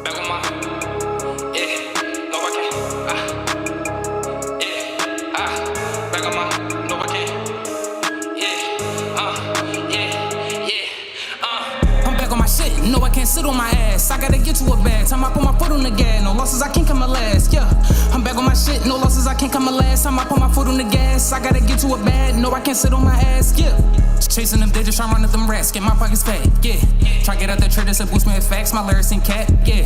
Back on my, yeah, no I can't, back on my, no I can't, I'm back on my shit, no I can't sit on my ass, I gotta get to a bag, time I put my foot on the gas, no losses I can't come last, yeah. I'm back on my shit, no losses I can't come last, time I put my foot on the gas, I gotta get to a bag, no I can't sit on my ass, yeah. Chasing them digits, trying to run at them rats, get my pockets fat, yeah. Try get out the traders and boost me with facts, my lyrics in cat, yeah.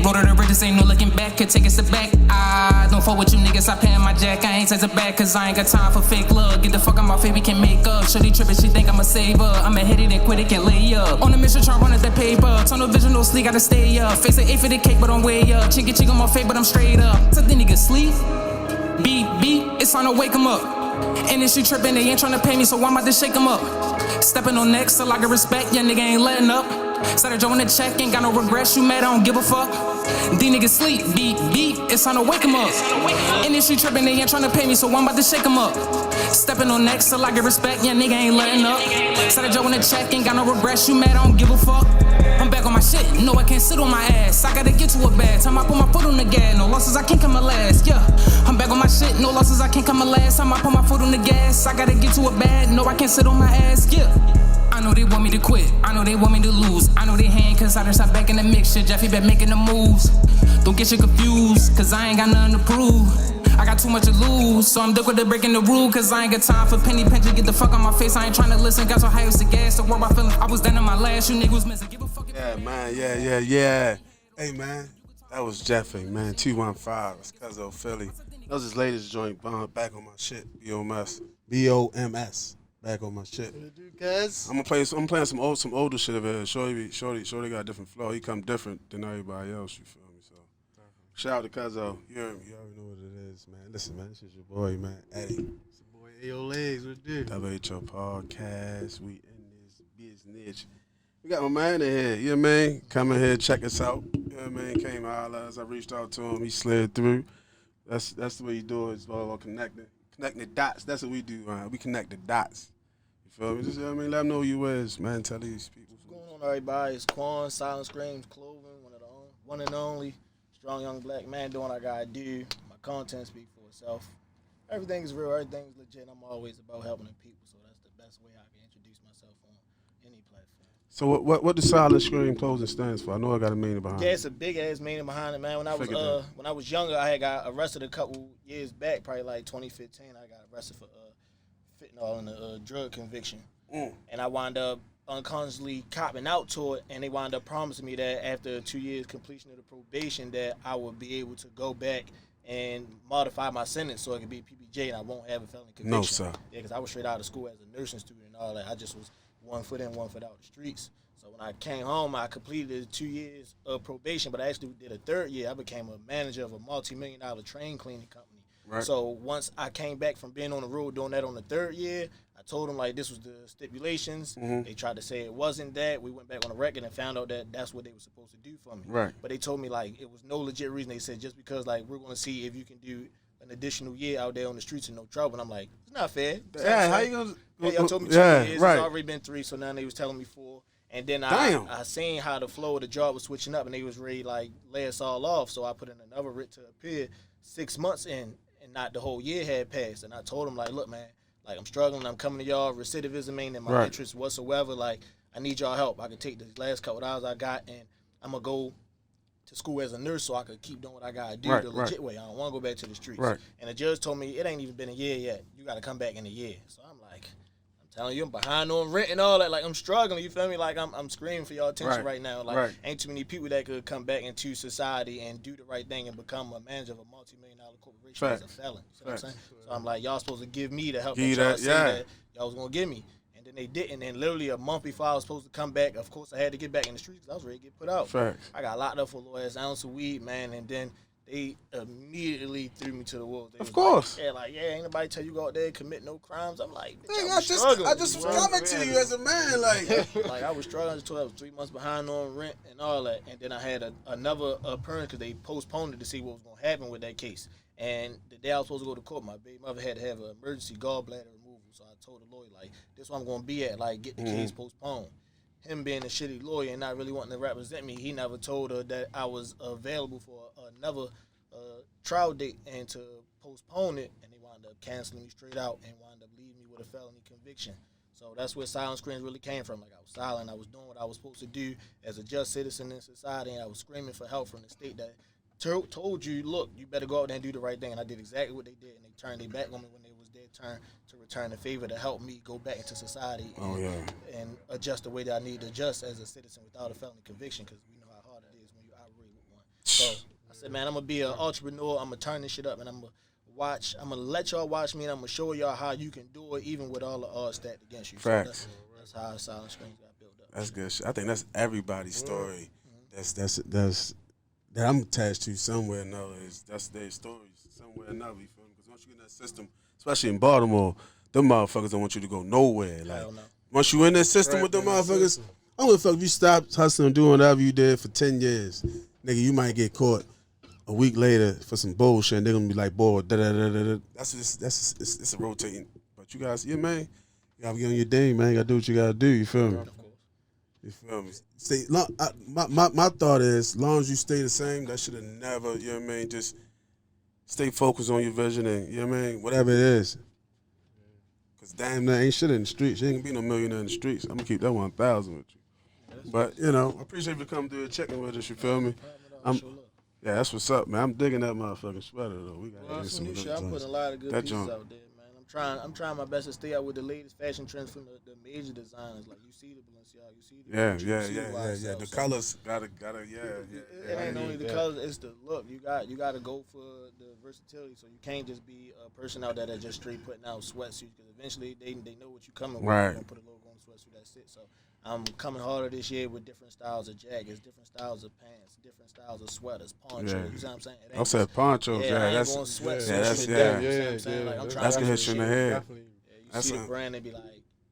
Roll to the bridges, ain't no looking back, could take us to back. I don't fuck with you niggas, I paying my jack, I ain't text it back, cause I ain't got time for fake love. Get the fuck out my face, we can make up. Shorty trippin', she think I'm a saver. I'ma hit it and quit it, can't lay up. On a mission, tryna run at that paper. Tunnel vision, no sleep, gotta stay up. Face an 8 for the cake, but I'm way up. Chicken cheek on my face, but I'm straight up. So the niggas sleep. Beat, it's time to wake 'em up. And if she trippin', they ain't tryna pay me, so I'm about to shake 'em up. Steppin' on necks, so I get respect, yeah, nigga ain't letting up. Started drawing the check, ain't got no regrets, you mad, I don't give a fuck. These niggas sleep, beat, it's time to wake 'em up. And if she trippin', they ain't tryna pay me, so I'm about to shake 'em up. Steppin' on necks, so I get respect, yeah, nigga ain't letting up. Started drawing the check, ain't got no regrets, you mad, I don't give a fuck. I'm back on my shit, no I can't sit on my ass, I gotta get to a bag, time I put my foot on the gas, no losses I can't come last, yeah. I'm back on my shit, no losses I can't come last, time I put my foot on the gas, I gotta get to a bag, no I can't sit on my ass, yeah. I know they want me to quit, I know they want me to lose, I know they hang cause I done stopped back in the mixture, Jeffy been making the moves. Don't get you confused, cause I ain't got nothing to prove. I got too much to lose, so I'm with the breaking the rule, cause I ain't got time for penny pinching, get the fuck on my face, I ain't trying to listen, got so high as the gas, so worry my feelings, I was down in my last, you niggas missing, give a fuck. Yeah, man, yeah. Hey, man, that was Jeffy, man, 215, it's Cuzzo Philly. That was his latest joint, back on my shit, B-O-M-S, back on my shit. I'm playing some older shit over here. Shorty got a different flow. He come different than everybody else, you feel me? So, shout out to Cuzzo. You already know what it is, man. Listen, man, this is your boy, man, Eddie. It's your boy Ayo Legs, what do? WHL Podcast, we in this business. We got my man in here, you know what I mean? Come in here, check us out. You know what I mean? Came holler us. I reached out to him, he slid through. That's the way you do it. It's all about connecting the dots. That's what we do, man. We connect the dots. You feel me? Just, you know what I mean? Let them know who you is, man. Tell these people. What's going on, everybody? It's Quan, Silent Screams, Clothing, one and only, strong young black man doing what I gotta do. My content speaks for itself. Everything is real, everything is legit. I'm always about helping the people, so that's the best way I can introduce myself on any platform. So what does Silent Scream Closing stands for? I know I got a meaning behind it. Yeah, it's a big ass meaning behind it, man. When I was younger, I had got arrested a couple years back, probably like 2015. I got arrested for fentanyl and a drug conviction, and I wound up unconsciously copping out to it, and they wound up promising me that after 2 years completion of the probation that I would be able to go back and modify my sentence so it could be PBJ and I won't have a felony conviction. No, sir. Yeah, because I was straight out of school as a nursing student and all that. I just was 1 foot in, 1 foot out the streets. So when I came home, I completed 2 years of probation, but I actually did a third year. I became a manager of a multi-million-dollar train cleaning company. Right. So once I came back from being on the road doing that on the third year, I told them, like, this was the stipulations. Mm-hmm. They tried to say it wasn't that. We went back on the record and found out that that's what they were supposed to do for me. Right. But they told me, like, it was no legit reason. They said just because, like, we're going to see if you can do an additional year out there on the streets in no trouble. And I'm like, it's not fair. Yeah, how you going to? Y'all told me 2 years. Right. It's already been 3, so now they was telling me 4. And then I seen how the flow of the job was switching up, and they was ready, like, lay us all off. So I put in another writ to appear 6 months in, and not the whole year had passed. And I told them, like, look, man, like, I'm struggling. I'm coming to y'all. Recidivism ain't in my interest whatsoever. Like, I need y'all help. I can take the last couple of hours I got, and I'm going to go to school as a nurse so I could keep doing what I got to do the legit way. I don't want to go back to the streets. Right. And the judge told me, it ain't even been a year yet. You got to come back in a year. So I'm like, I'm telling you, I'm behind on rent and all that. Like, I'm struggling. You feel me? Like, I'm screaming for y'all attention right now. Like, ain't too many people that could come back into society and do the right thing and become a manager of a multi-million-dollar corporation as a felon. You know what I'm saying? So I'm like, y'all supposed to give me the help that y'all say that y'all was going to give me. And then they didn't. And literally a month before I was supposed to come back, of course, I had to get back in the streets because I was ready to get put out. Facts. I got locked up for a little ass ounce of weed, man, and then they immediately threw me to the wolves. Of course. Like, ain't nobody tell you go out there and commit no crimes. I'm like, I just was coming to you as a man, like. Like, I was struggling. I was 3 months behind on rent and all that. And then I had another appearance because they postponed it to see what was going to happen with that case. And the day I was supposed to go to court, my baby mother had to have an emergency gallbladder removal. So I told the lawyer, like, this is where I'm going to be at, like, get the case postponed. him being a shitty lawyer and not really wanting to represent me, he never told her that I was available for another trial date and to postpone it, and they wound up canceling me straight out and wound up leaving me with a felony conviction. So that's where silent screams really came from. Like, I was silent, I was doing what I was supposed to do as a just citizen in society, and I was screaming for help from the state that told you, look, you better go out there and do the right thing. And I did exactly what they did, and they turned their back on me when it was their turn to return the favor to help me go back into society and adjust the way that I need to adjust as a citizen without a felony conviction, because we know how hard it is when you operate with one. So I said, man, I'm going to be an entrepreneur. I'm going to turn this shit up, and I'm going to let y'all watch me, and I'm going to show y'all how you can do it even with all the odds stacked against you. Facts. So that's how Silent Screams got built up. That's good shit. I think that's everybody's story. That's that I'm attached to somewhere or another. That's their stories somewhere or another. You feel me? Because once you get in that system, especially in Baltimore, them motherfuckers don't want you to go nowhere. Like, once you in that system with them motherfuckers, I don't give a fuck if you stop hustling and doing whatever you did for 10 years. Nigga, you might get caught a week later for some bullshit, and they're gonna be like, boy, da-da-da-da-da. It's a rotating. But you guys, yeah, man, you gotta be on your day, man. You gotta do what you gotta do. You feel me? You feel me? See, my thought is, as long as you stay the same, that should have never, you know what I mean, just stay focused on your vision and, you know what I mean, whatever it is. Because damn, there ain't shit in the streets. You ain't gonna be no millionaire in the streets. I'm gonna keep that 1,000 with you. But, you know, I appreciate you coming through and checking with us, you feel me? Yeah, that's what's up, man. I'm digging that motherfucking sweater, though. We got some new shit. I'm putting a lot of good pieces out there, man. I'm trying my best to stay out with the latest fashion trends from the major designers. Like, you see the Balenciaga, you see the yeah. The colors gotta, It ain't only the colors, it's the look. You got to go for the versatility. So you can't just be a person out there that just straight putting out sweatsuits, because eventually they know what you coming with. Right. You're gonna put a logo on the sweatsuit. That's it. So I'm coming harder this year with different styles of jackets, different styles of pants, different styles of sweaters, ponchos. Yeah. You see what I'm saying? I said ponchos. Yeah, that's going sweats. that's That's gonna hit you in the head. Yeah, you see the brand and be like,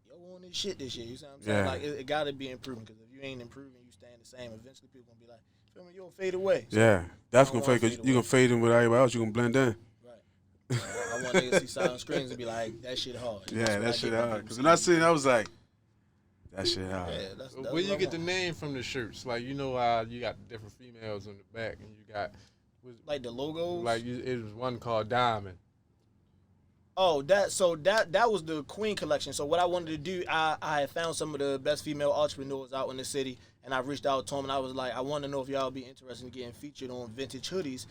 yo, on this shit this year. You see what I'm saying? Like, it got to be improving, because if you ain't improving, you staying the same. Eventually, people gonna be like, feel me, you'll fade away. So yeah, that's gonna fade, because you gonna fade in with everybody else. You gonna blend in. Right. I want niggas to see silent screens and be like, that shit hard. Yeah, that shit hard. Because when I seen it, I was like, that shit hard. Yeah, that's where you get the name from the shirts? Like, you know how you got different females on the back, and you got like the logos. Like, it was one called Diamond. Oh, that was the Queen collection. So what I wanted to do, I had found some of the best female entrepreneurs out in the city, and I reached out to them, and I was like, I want to know if y'all would be interested in getting featured on vintage hoodies.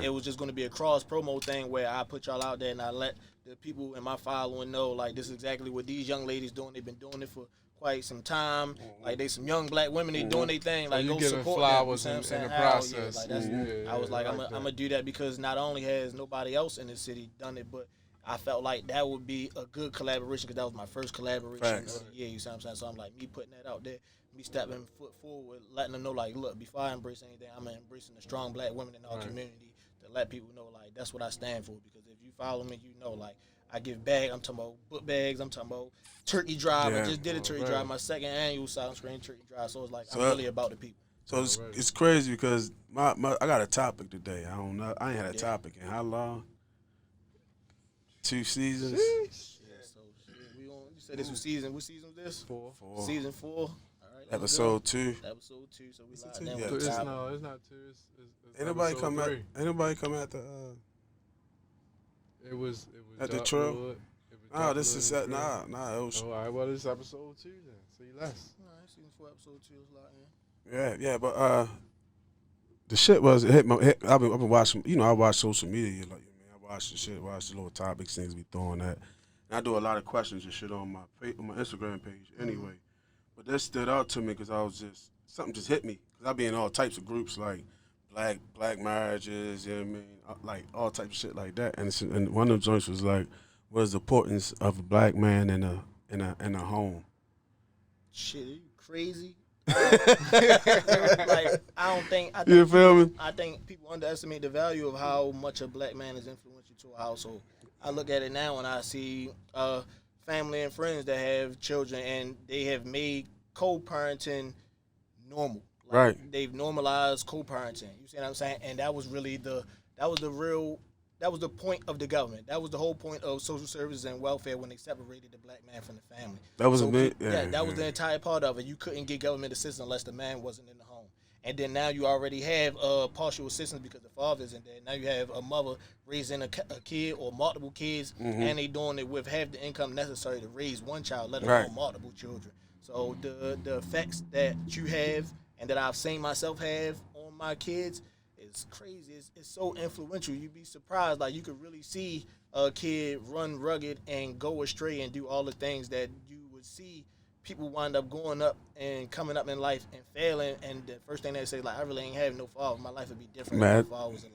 It was just going to be a cross promo thing where I put y'all out there and I let the people in my following know, like, this is exactly what these young ladies doing. They've been doing it for quite some time. Like, they some young black women, they doing their thing. Like, so go giving support flowers them. in the process. I was like, I'm gonna do that, because not only has nobody else in the city done it, but I felt like that would be a good collaboration, because that was my first collaboration of the year. You see what I'm saying? So I'm like, me putting that out there, me stepping foot forward, letting them know, like, look, before I embrace anything, I'm embracing the strong black women in our community, to let people know, like, that's what I stand for. Because if you follow me, you know, like, I give bags. I'm talking about book bags. I'm talking about turkey drive. I just did a turkey drive, my second annual Silent Screen turkey drive. So it's like, I'm really about the people. So it's crazy, because I got a topic today. I don't know. I ain't had a topic in how long? 2 seasons. Yeah, so we on. You said this was season. What season was this? 4. Season 4. All right. Episode 2. Episode 2. So we locked two? in Yeah. with the top. No, it's not 2. It's Ain't nobody episode come at. 3. Ain't nobody come at the. It was At the Duckwood, trail? it was Nah, this Duckwood is and nah. Trail. It was. Oh, all right, well, this is episode 2 then. See you less. All right, season 4, episode 2 was locked in. Yeah, but the shit was it hit my. I've been watching. You know, I watch social media. Like, I watch the shit, watch the little topics, things we throwing at. And I do a lot of questions and shit on my Instagram page anyway. But that stood out to me, because I was just, something just hit me. Because I be in all types of groups, like black marriages, you know what I mean? Like all types of shit like that. And one of the joints was like, what is the importance of a black man in a home? Shit, are you crazy? Like, I think you feel me? I think people underestimate the value of how much a black man is influential to a household. I look at it now and I see family and friends that have children, and they have made co-parenting normal. Like, right. They've normalized co-parenting. You see what I'm saying? And that was really the real that was the point of the government. That was the whole point of social services and welfare when they separated the black man from the family. That was so, me. That was the entire part of it. You couldn't get government assistance unless the man wasn't in the home. And then now you already have partial assistance because the father's in there. Now you have a mother raising a kid or multiple kids, and they doing it with half the income necessary to raise one child, let alone multiple children. So the effects that you have and that I've seen myself have on my kids is crazy. It's so influential. You'd be surprised. Like, you could really see a kid run rugged and go astray and do all the things that you would see people wind up going up and coming up in life and failing, and the first thing they say, like, I really ain't have no father. My life would be different if my father was alive.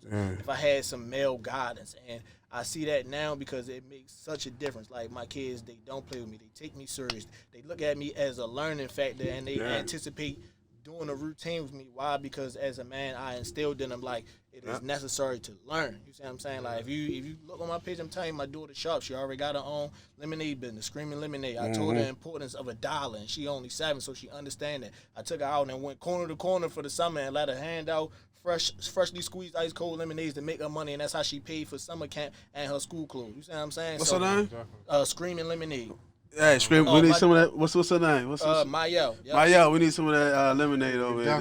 You know what I'm saying? If I had some male guidance. And I see that now because it makes such a difference. Like, my kids, they don't play with me. They take me serious. They look at me as a learning factor, and they anticipate doing a routine with me. Why? Because as a man, I instilled in them, like, it is necessary to learn. You see what I'm saying? Like, if you look on my page, I'm telling you, my daughter Sharp, she already got her own lemonade business, Screaming Lemonade. I told her the importance of $1, and she only 7, so she understand that. I took her out and went corner to corner for the summer and let her hand out freshly squeezed ice cold lemonades to make her money, and that's how she paid for summer camp and her school clothes. You see what I'm saying? What's her name? Screaming Lemonade. Hey, Scream. We need some of that. What's her name? Mayel. Yep. Mayel. We need some of that lemonade over here. Yeah,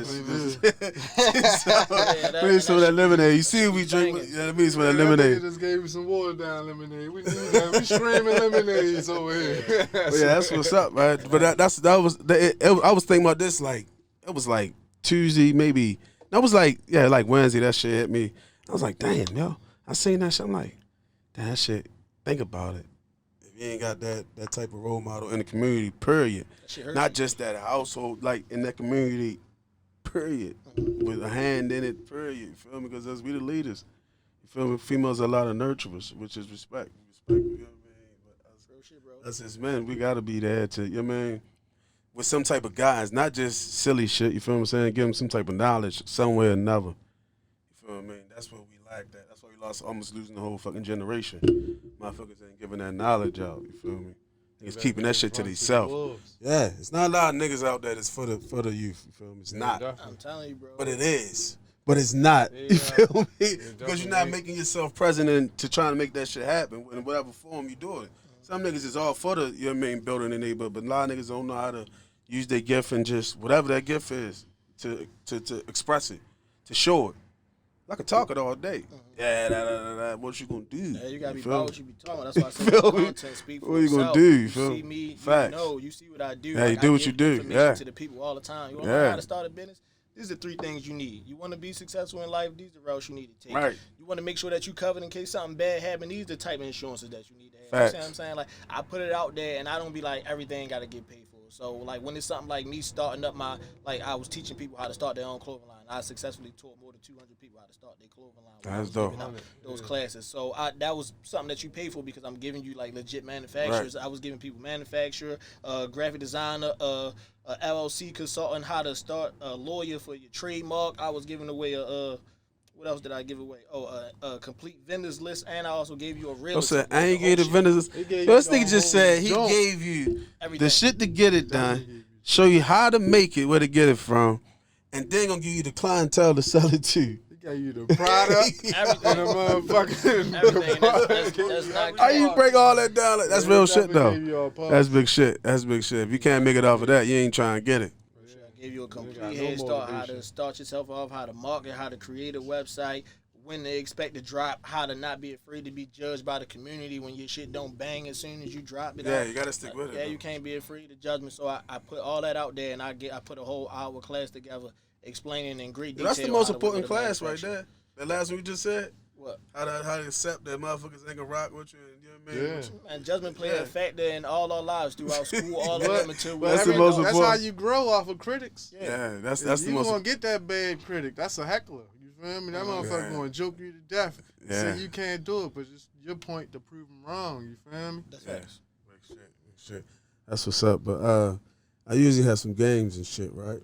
We need some of that lemonade. You see, we drink. Yeah, we need some of that lemonade. Just gave me some watered down lemonade. We need that. We screaming lemonades over here. Yeah, that's what's up, man. But I was thinking about this, like, it was like Tuesday, maybe. That was like Wednesday. That shit hit me. I was like, damn, yo. I seen that shit. I'm like, damn, that shit. Think about it. You ain't got that type of role model in the community, period. Not just that household, like in that community, period. With a hand in it, period. You feel me? Because we the leaders. You feel me? Females are a lot of nurturers, which is respect. You know what I mean? But us as men, we got to be there to, you know what I mean? With some type of guys, not just silly shit, you feel what I'm saying? Give them some type of knowledge some way or another. You feel what I mean? That's what we lack that. That's why we almost losing the whole fucking generation. Motherfuckers ain't giving that knowledge out, you feel me? Niggas keeping that shit to themselves. Yeah, it's not a lot of niggas out there that's for the youth, you feel me? It's not. I'm telling you, bro. But it is. But it's not. You feel me? Because you're not making yourself present and to trying to make that shit happen in whatever form you do it. Some niggas is all for the, you know what I mean, building the neighborhood, but a lot of niggas don't know how to use their gift and just whatever that gift is to express it, to show it. I could talk it all day. Yeah, what you gonna do? Yeah, you gotta be about what you be talking. That's why I say content speak for What you itself. gonna do? You see me, Facts. you know, you see what I do. Yeah, you do what you do. Information to the people all the time. You wanna know how to start a business? These are 3 things you need. You want to be successful in life, these are the routes you need to take. Right. You want to make sure that you covered in case something bad happens, these are the type of insurances that you need to have. Facts. You see what I'm saying? Like, I put it out there, and I don't be like, everything got to get paid for. So, like, when it's something like me starting up I was teaching people how to start their own clothing line. I successfully taught more than 200 people how to start their clothing line. That's dope. Those classes. So, that was something that you pay for because I'm giving you, like, legit manufacturers. Right. I was giving people manufacturer, graphic designer, LLC consultant, how to start a lawyer for your trademark. I was giving away what else did I give away? A complete vendors list, and I also gave you a real. I ain't gave the vendors. This nigga just said he gave you everything. The shit to get it done, show you how to make it, where to get it from, and then gonna give you the clientele to sell it to. Got you the product, everything, and the motherfucking everything. That's not. How you break all that down? Like, that's real shit though. That's big shit. That's big shit. If you can't make it off of that, you ain't trying to get it. I gave you a complete head start, how to start yourself off, how to market, how to create a website, when to expect to drop, how to not be afraid to be judged by the community when your shit don't bang as soon as you drop it. Yeah, you gotta stick with it. Yeah, you can't be afraid of judgment. So I put all that out there, and I put a whole hour class together explaining in great detail. That's the most important class right there. That last one you just said. What? How to accept that motherfuckers ain't gonna rock with you, and you know what I mean? Yeah. And judgment played a factor in all our lives throughout school, all the way until we. That's the most That's important. how you grow off of critics. Yeah, that's the most. You gonna get that bad critic. That's a heckler. You feel me? That motherfucker gonna joke you to death. Say you can't do it, but it's your point to prove them wrong. You feel me? That's facts. Big shit. That's what's up. But I usually have some games and shit, right?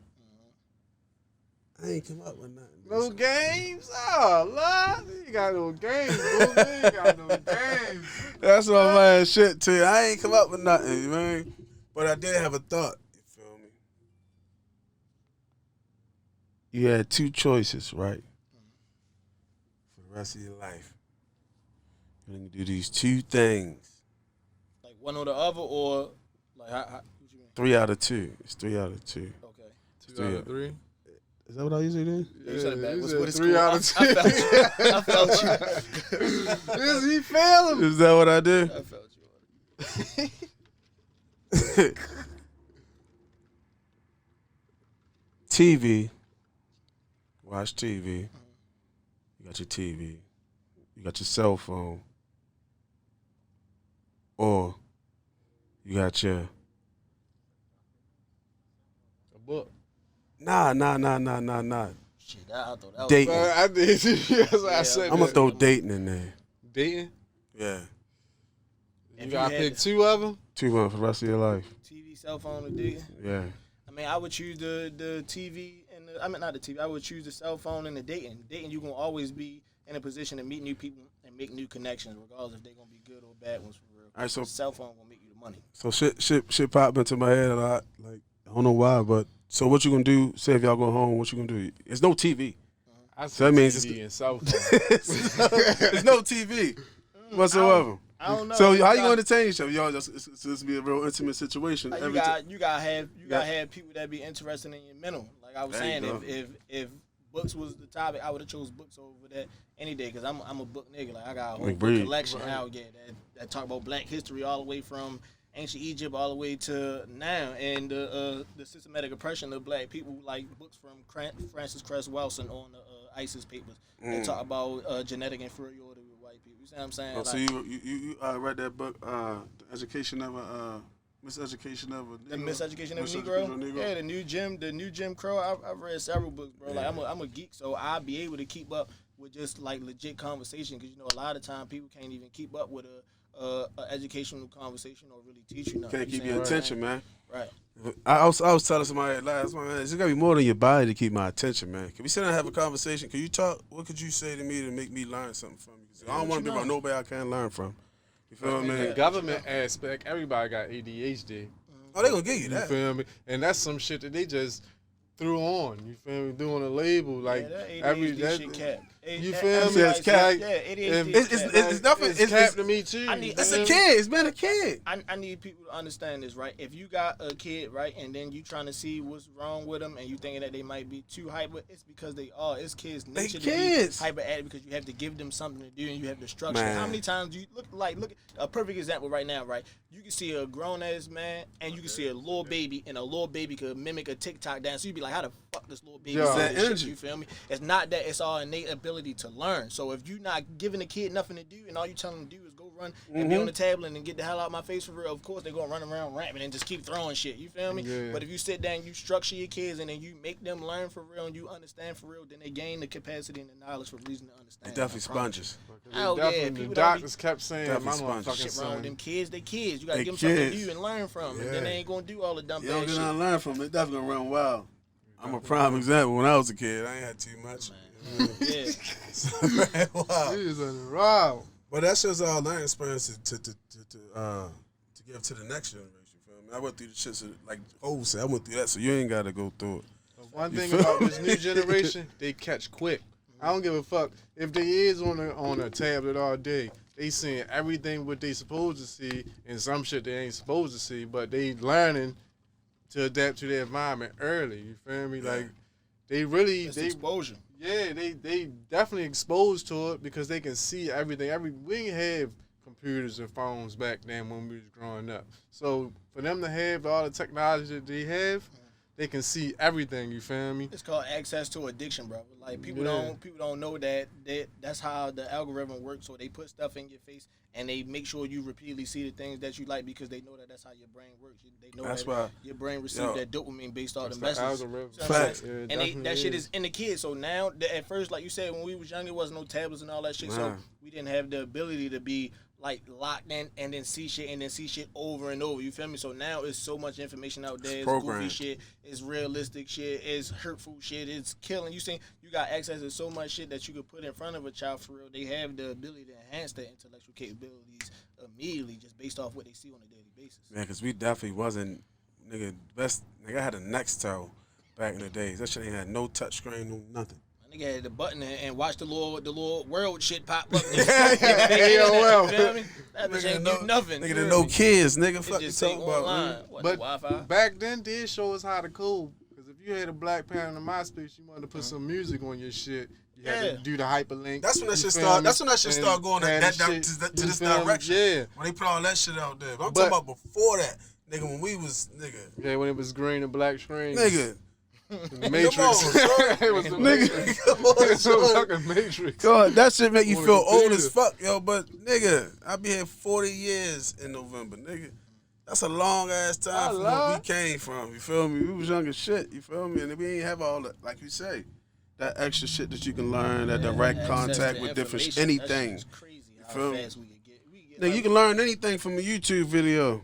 I ain't come up with nothing. No games? Oh, Lord. You got no games, boo. You got no games. That's what man shit to you. I ain't come up with nothing, you mean? But I did have a thought. You feel me? You had 2 choices, right? For the rest of your life. You're gonna do these 2 things. Like one or the other, or like how what you mean? 3 out of 2. It's 3 out of 2. Okay. 2 out of 3. Is that what I usually do? Yeah, you said it back. you What said is 3 cool? out of 2. I felt you. Is he failing? Is that what I do? I felt you. TV. Watch TV. You got your TV. You got your cell phone. Or you got your... A book. Nah. Shit, I thought that was Dating. I did. Yes, I said I'm going to that. throw dating in there. Dating? Yeah. You gotta pick 2 of them? 2 months for the rest of your life. TV, cell phone, or dating. Yeah. I mean, I would choose the TV and not the TV. I would choose the cell phone and the dating. Dating, you gonna always be in a position to meet new people and make new connections, regardless if they're gonna be good or bad ones for real. All right, so cell phone gonna make you the money. So shit popped into my head a lot. Like, I don't know why, but so what you gonna do? Say if y'all go home, what you gonna do? There's no TV. So that means TV and cell phone. There's no TV whatsoever. I don't know. So how you gonna entertain each other? Y'all just be a real intimate situation. Like, you gotta have people that be interested in your mental. Like I was saying, if books was the topic, I would have chose books over that any day because I'm a book nigga. Like I got a whole book collection out that talk about Black history all the way from ancient Egypt all the way to now, and the systematic oppression of Black people. Like books from Francis Cress Welsing on the ISIS papers. They talk about genetic inferiority with white people. You see what I'm saying? Oh, so you read that book, The Education of a Miseducation of a Negro? The Miseducation of a Negro? Yeah, the new Jim Crow. I've read several books, bro. Yeah. Like I'm a geek, so I'll be able to keep up with just like legit conversation because a lot of time people can't even keep up with a educational conversation or really teach you nothing. Can't keep your attention, man. Right. I was telling somebody last man, it's gotta be more than your body to keep my attention, man. Can we sit down and have a conversation? Can you talk? What could you say to me to make me learn something from you? I don't want to be about nobody I can't learn from. You feel me? The government aspect, everybody got ADHD. Oh, they gonna give you that. You feel me? And that's some shit that they just threw on. You feel me? Doing a label like that shit cap. You feel me? It's cap. Yeah, it's nothing. It's cap to me too. It's a kid. It's been a kid. I need people to understand this, right? If you got a kid, right, and then you trying to see what's wrong with them, and you thinking that they might be too hyper, it's because they are. It's kids' nature to be hyperactive because you have to give them something to do and you have the structure. Man. How many times do you look at a perfect example right now, right? You can see a grown ass man and you can see a little baby, and a little baby could mimic a TikTok dance. So you be like, how the fuck this little baby that energy? Shit, you feel me? It's not that. It's our innate ability to learn. So if you're not giving a kid nothing to do and all you tell them to do is go run and be on the tablet and get the hell out of my face for real, of course they're gonna run around ramping and just keep throwing shit. You feel me? Yeah. But if you sit down, you structure your kids, and then you make them learn for real and you understand for real, then they gain the capacity and the knowledge for reason to understand. They definitely sponges. Oh yeah, the doctors kept saying, "My motherfucking shit wrong with them son." kids. They kids. You gotta give them something to do and learn from, and then they ain't gonna do all the dumb You bad don't shit. get nothing to learn from. They definitely gonna run wild. I'm a prime example. When I was a kid, I ain't had too much. Yeah. Wow. He is on the route. But that's just our learning experience to give to the next generation. Feel me? I went through the shit like Hov said. I went through that, so you ain't got to go through it. One thing about this new generation, they catch quick. I don't give a fuck if they is on a tablet all day. They seeing everything what they supposed to see and some shit they ain't supposed to see, but they learning to adapt to their environment early. You feel me? Like they exposure. Yeah, they definitely exposed to it because they can see everything. We didn't have computers and phones back then when we was growing up. So for them to have all the technology that they have, they can see everything. You feel me? It's called access to addiction, bro. Like people don't know that's how the algorithm works. So they put stuff in your face and they make sure you repeatedly see the things that you like because they know that that's how your brain works. They know that your brain receives that dopamine based off the messages. Facts. And that shit is in the kids. So now, at first, like you said, when we was young, there wasn't no tablets and all that shit. So we didn't have the ability to be like locked in and then see shit over and over. You feel me? So now it's so much information out there. It's goofy shit. It's realistic shit. It's hurtful shit. It's killing. You got access to so much shit that you could put in front of a child for real. They have the ability to enhance their intellectual capabilities immediately just based off what they see on a daily basis. Man, because we definitely wasn't, nigga, I had a Nextel back in the days. That shit ain't had no touch screen, no nothing. Nigga had the button and watch the little world shit pop up. AOL. You feel me? That bitch ain't do nothing. Nigga, there no kids, nigga. Fuck you just talking about, online. man. What, But the Wi-Fi? back then, did show us how to code. Because if you had a Black Parent on MySpace, you wanted to put some music on your shit. You had to do the hyperlink. That's when that You shit feel start. me? That's when that shit And start going had that, the that, shit, to you this feel me? direction. Yeah. When they put all that shit out there. But I'm But- talking about before that, nigga. When we was nigga, Yeah, when it was green and black screen. nigga. The Matrix. Come on, son. It was the Nigga, Matrix. come on, It was the son. fucking Matrix. God, that shit make you On a feel old computer. as fuck, yo. But nigga, I be here 40 years in November, nigga. That's a long ass time from where we came from. You feel me? We was young as shit. You feel me? And we ain't have all that, like you say, that extra shit that you can learn, that direct Access contact to with different information. That shit anything. is crazy how feel me? fast we could get. Nigga, you can learn anything from a YouTube video.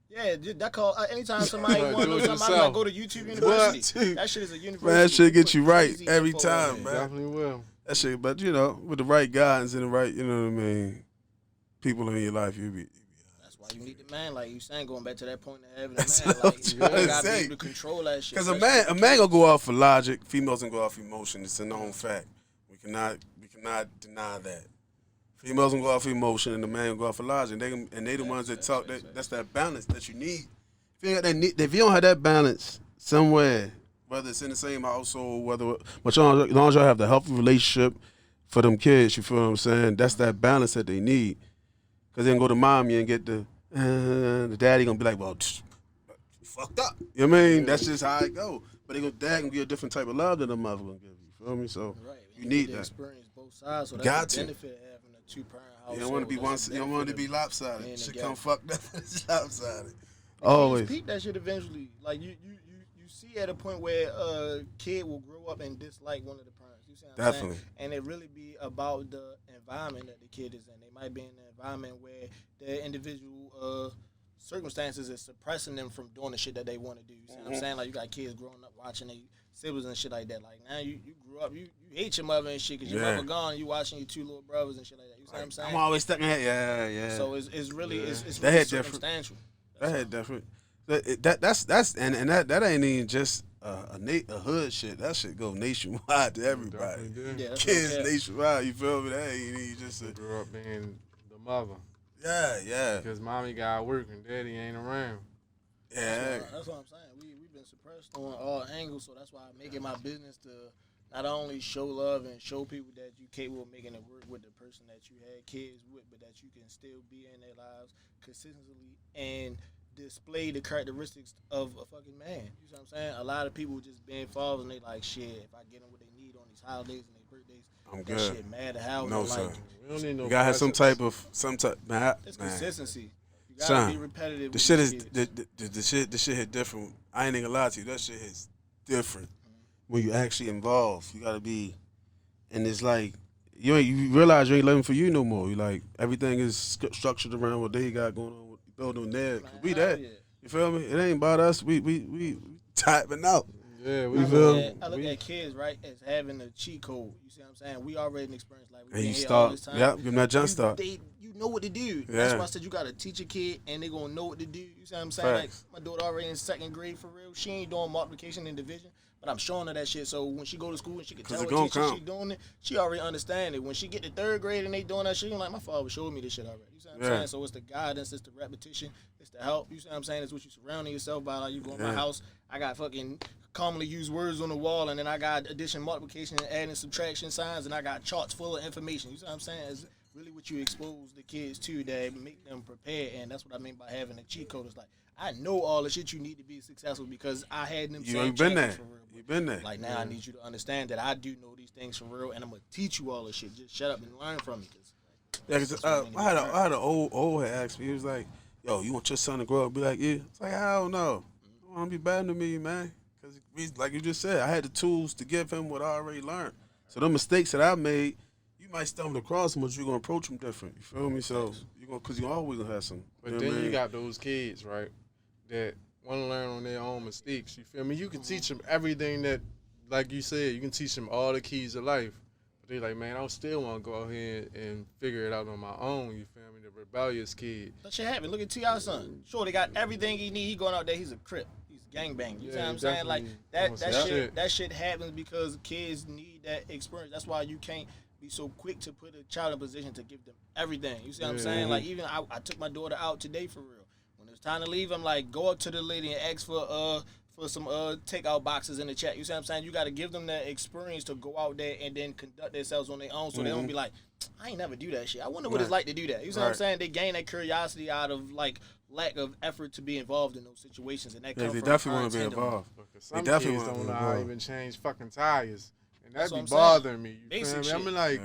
Yeah, that call anytime somebody Right, want to do know it something, yourself. like go to YouTube University. What? That shit is a university. Man, that shit get you Put right crazy every info on time, there. man. Definitely will. That shit, but you know, with the right guidance and the right, you know what I mean, people in your life, you be. That's why you need the man, like you saying, going back to that point of having a That's man, what I'm like you trying to gotta be say. able to control that shit. Because a man gonna go off for logic, females gonna go off emotion. It's a known fact. We cannot deny that. Females gonna go off emotion, and the man gonna go off for logic. And they the ones that talk. That's that balance that you need. If you ain't got that, if you don't have that balance somewhere, whether it's in the same household, but as long as y'all have the healthy relationship for them kids, you feel what I'm saying? That's that balance that they need. Because they can go to mommy and get the daddy gonna be like, well, you fucked up. You know what I mean? That's just how it go. But dad gonna give a different type of love than the mother gonna give you. Feel me? So Right. you need to that. experience both sides. So that's Got the to. benefit of having a two-parent household. You don't want to be That's the you don't want it to benefit be lopsided. being Shit together. come fucked up. It's lopsided. of- Always. Peep that shit eventually. Like you see at a point where a kid will grow up and dislike one of the parents. You see what I'm saying? Definitely. And it really be about the environment that the kid is in. They might be in an environment where their individual circumstances is suppressing them from doing the shit that they want to do. You see what I'm saying? Like you got kids growing up watching their siblings and shit like that. Like now you grew up, you hate your mother and shit because your mother gone and you watching your two little brothers and shit like that. You see what I'm saying? I'm always stuck in that. Yeah. So it's really it's That really hit different. circumstantial. That had different. That's and that ain't even just a hood shit. That shit go nationwide to everybody. Definitely do. Yeah, that's Kids what I'm nationwide. You feel me? That ain't even just a, Grew up being the mother. yeah. Because mommy got work and daddy ain't around. Yeah. That's what I'm saying. We've been suppressed on all angles, so that's why I make it my business to not only show love and show people that you capable of making it work with the person that you had kids with, but that you can still be in their lives consistently and display the characteristics of a fucking man. You see what I'm saying? A lot of people just being fathers and they like, shit, if I get them what they need on these holidays and their birthdays, I'm that good. shit mad to hell. No, like, sir. We don't need no You gotta have some process. type, man. it's man. consistency. You gotta Son, be repetitive. The with shit your is kids. the shit hit different. I ain't gonna lie to you. That shit hits different when you actually involved. You gotta be, and it's like you realize you ain't living for you no more. You like everything is structured around what they got going on. Building there. Like, We hell that. yeah. You feel me? It ain't about us. We typing out. Yeah, You we feel I look at kids, right, as having a cheat code. You see what I'm saying? We already experienced like we And been you here all start. this time. Yep. Give them that jump start. You know what to do. That's Yeah. why I said you gotta teach a kid and they gonna know what to do. You see what I'm saying? Facts. Like my daughter already in second grade for real. She ain't doing multiplication and division, but I'm showing her that shit. So when she go to school and she can 'Cause tell it what gonna teacher come. she doing it, she already understand it. When she get to third grade and they doing that shit, like my father showed me this shit already. You see what I'm Yeah. saying? So it's the guidance, it's the repetition, it's the help. You see what I'm saying? It's what you surrounding yourself by. Like you go in my Yeah. house, I got fucking commonly used words on the wall, and then I got addition, multiplication, and adding, subtraction signs, and I got charts full of information. You see what I'm saying? It's really what you expose the kids to that make them prepared, and that's what I mean by having a cheat code. It's like I know all the shit you need to be successful because I had them. You same ain't been there. champions for real. You been there. Like now, I need you to understand that I do know these things for real, and I'm gonna teach you all this shit. Just shut up and learn from me. Yeah, cause I had an old head ask me. He was like, "Yo, you want your son to grow up and be like you?" It's like, I don't know. I don't want to be better than me, man. Cause like you just said, I had the tools to give him what I already learned. So the mistakes that I made, you might stumble across them, but you're gonna approach them different. You feel me? So cause you always gonna have some. But you know then what I you mean? got those kids, right, that want to learn on their own mistakes. You feel me? You can teach them everything that, like you said, you can teach them all the keys of life. But they like, man, I still want to go out here and figure it out on my own. You feel me? The rebellious kid. That shit happen. Look at T.I.'s son. Sure, they got everything he need. He going out there. He's a crip. He's gangbang. You see what I'm saying? Like that shit happens because kids need that experience. That's why you can't be so quick to put a child in position to give them everything. You see what I'm saying? Like even I took my daughter out today for real. When it was time to leave, I'm like, go up to the lady and ask for some takeout boxes in the chat. You see what I'm saying? You got to give them that experience to go out there and then conduct themselves on their own, so they don't be like, I ain't never do that shit. I wonder what it's like to do that. You see what I'm saying? They gain that curiosity out of like lack of effort to be involved in those situations, and that comes they from definitely want to be involved. Some kids don't know how to even change fucking tires, and that be bothering me. You feel me? I mean, like,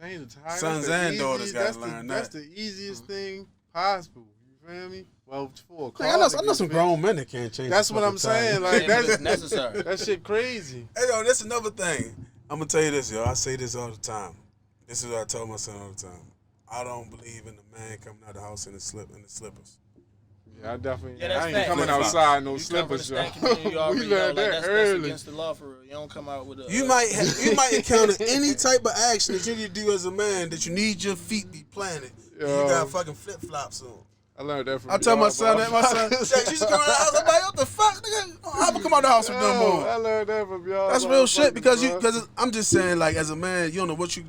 change the tires. Sons and daughters got to learn that. That's the easiest thing possible. You feel me? Well, for a car, I know some grown men that can't change. That's what I'm saying. Like that's necessary. That shit crazy. Hey yo, that's another thing. I'm gonna tell you this, yo. I say this all the time. This is what I tell my son all the time. I don't believe in the man coming out of the house in the slippers. Yeah, I definitely. Yeah, I ain't coming outside in no slippers, yo. We learned that early. That's against the law for real. You don't come out with a. You might encounter any type of action that you need to do as a man that you need your feet be planted. You got fucking flip flops on. I learned that from I tell my son that. My son, she used to come out of the house. I'm like, what the fuck, nigga? I'm gonna come out of the house with no more. I learned that from y'all. That's real shit because I'm just saying, like, as a man, you don't know what you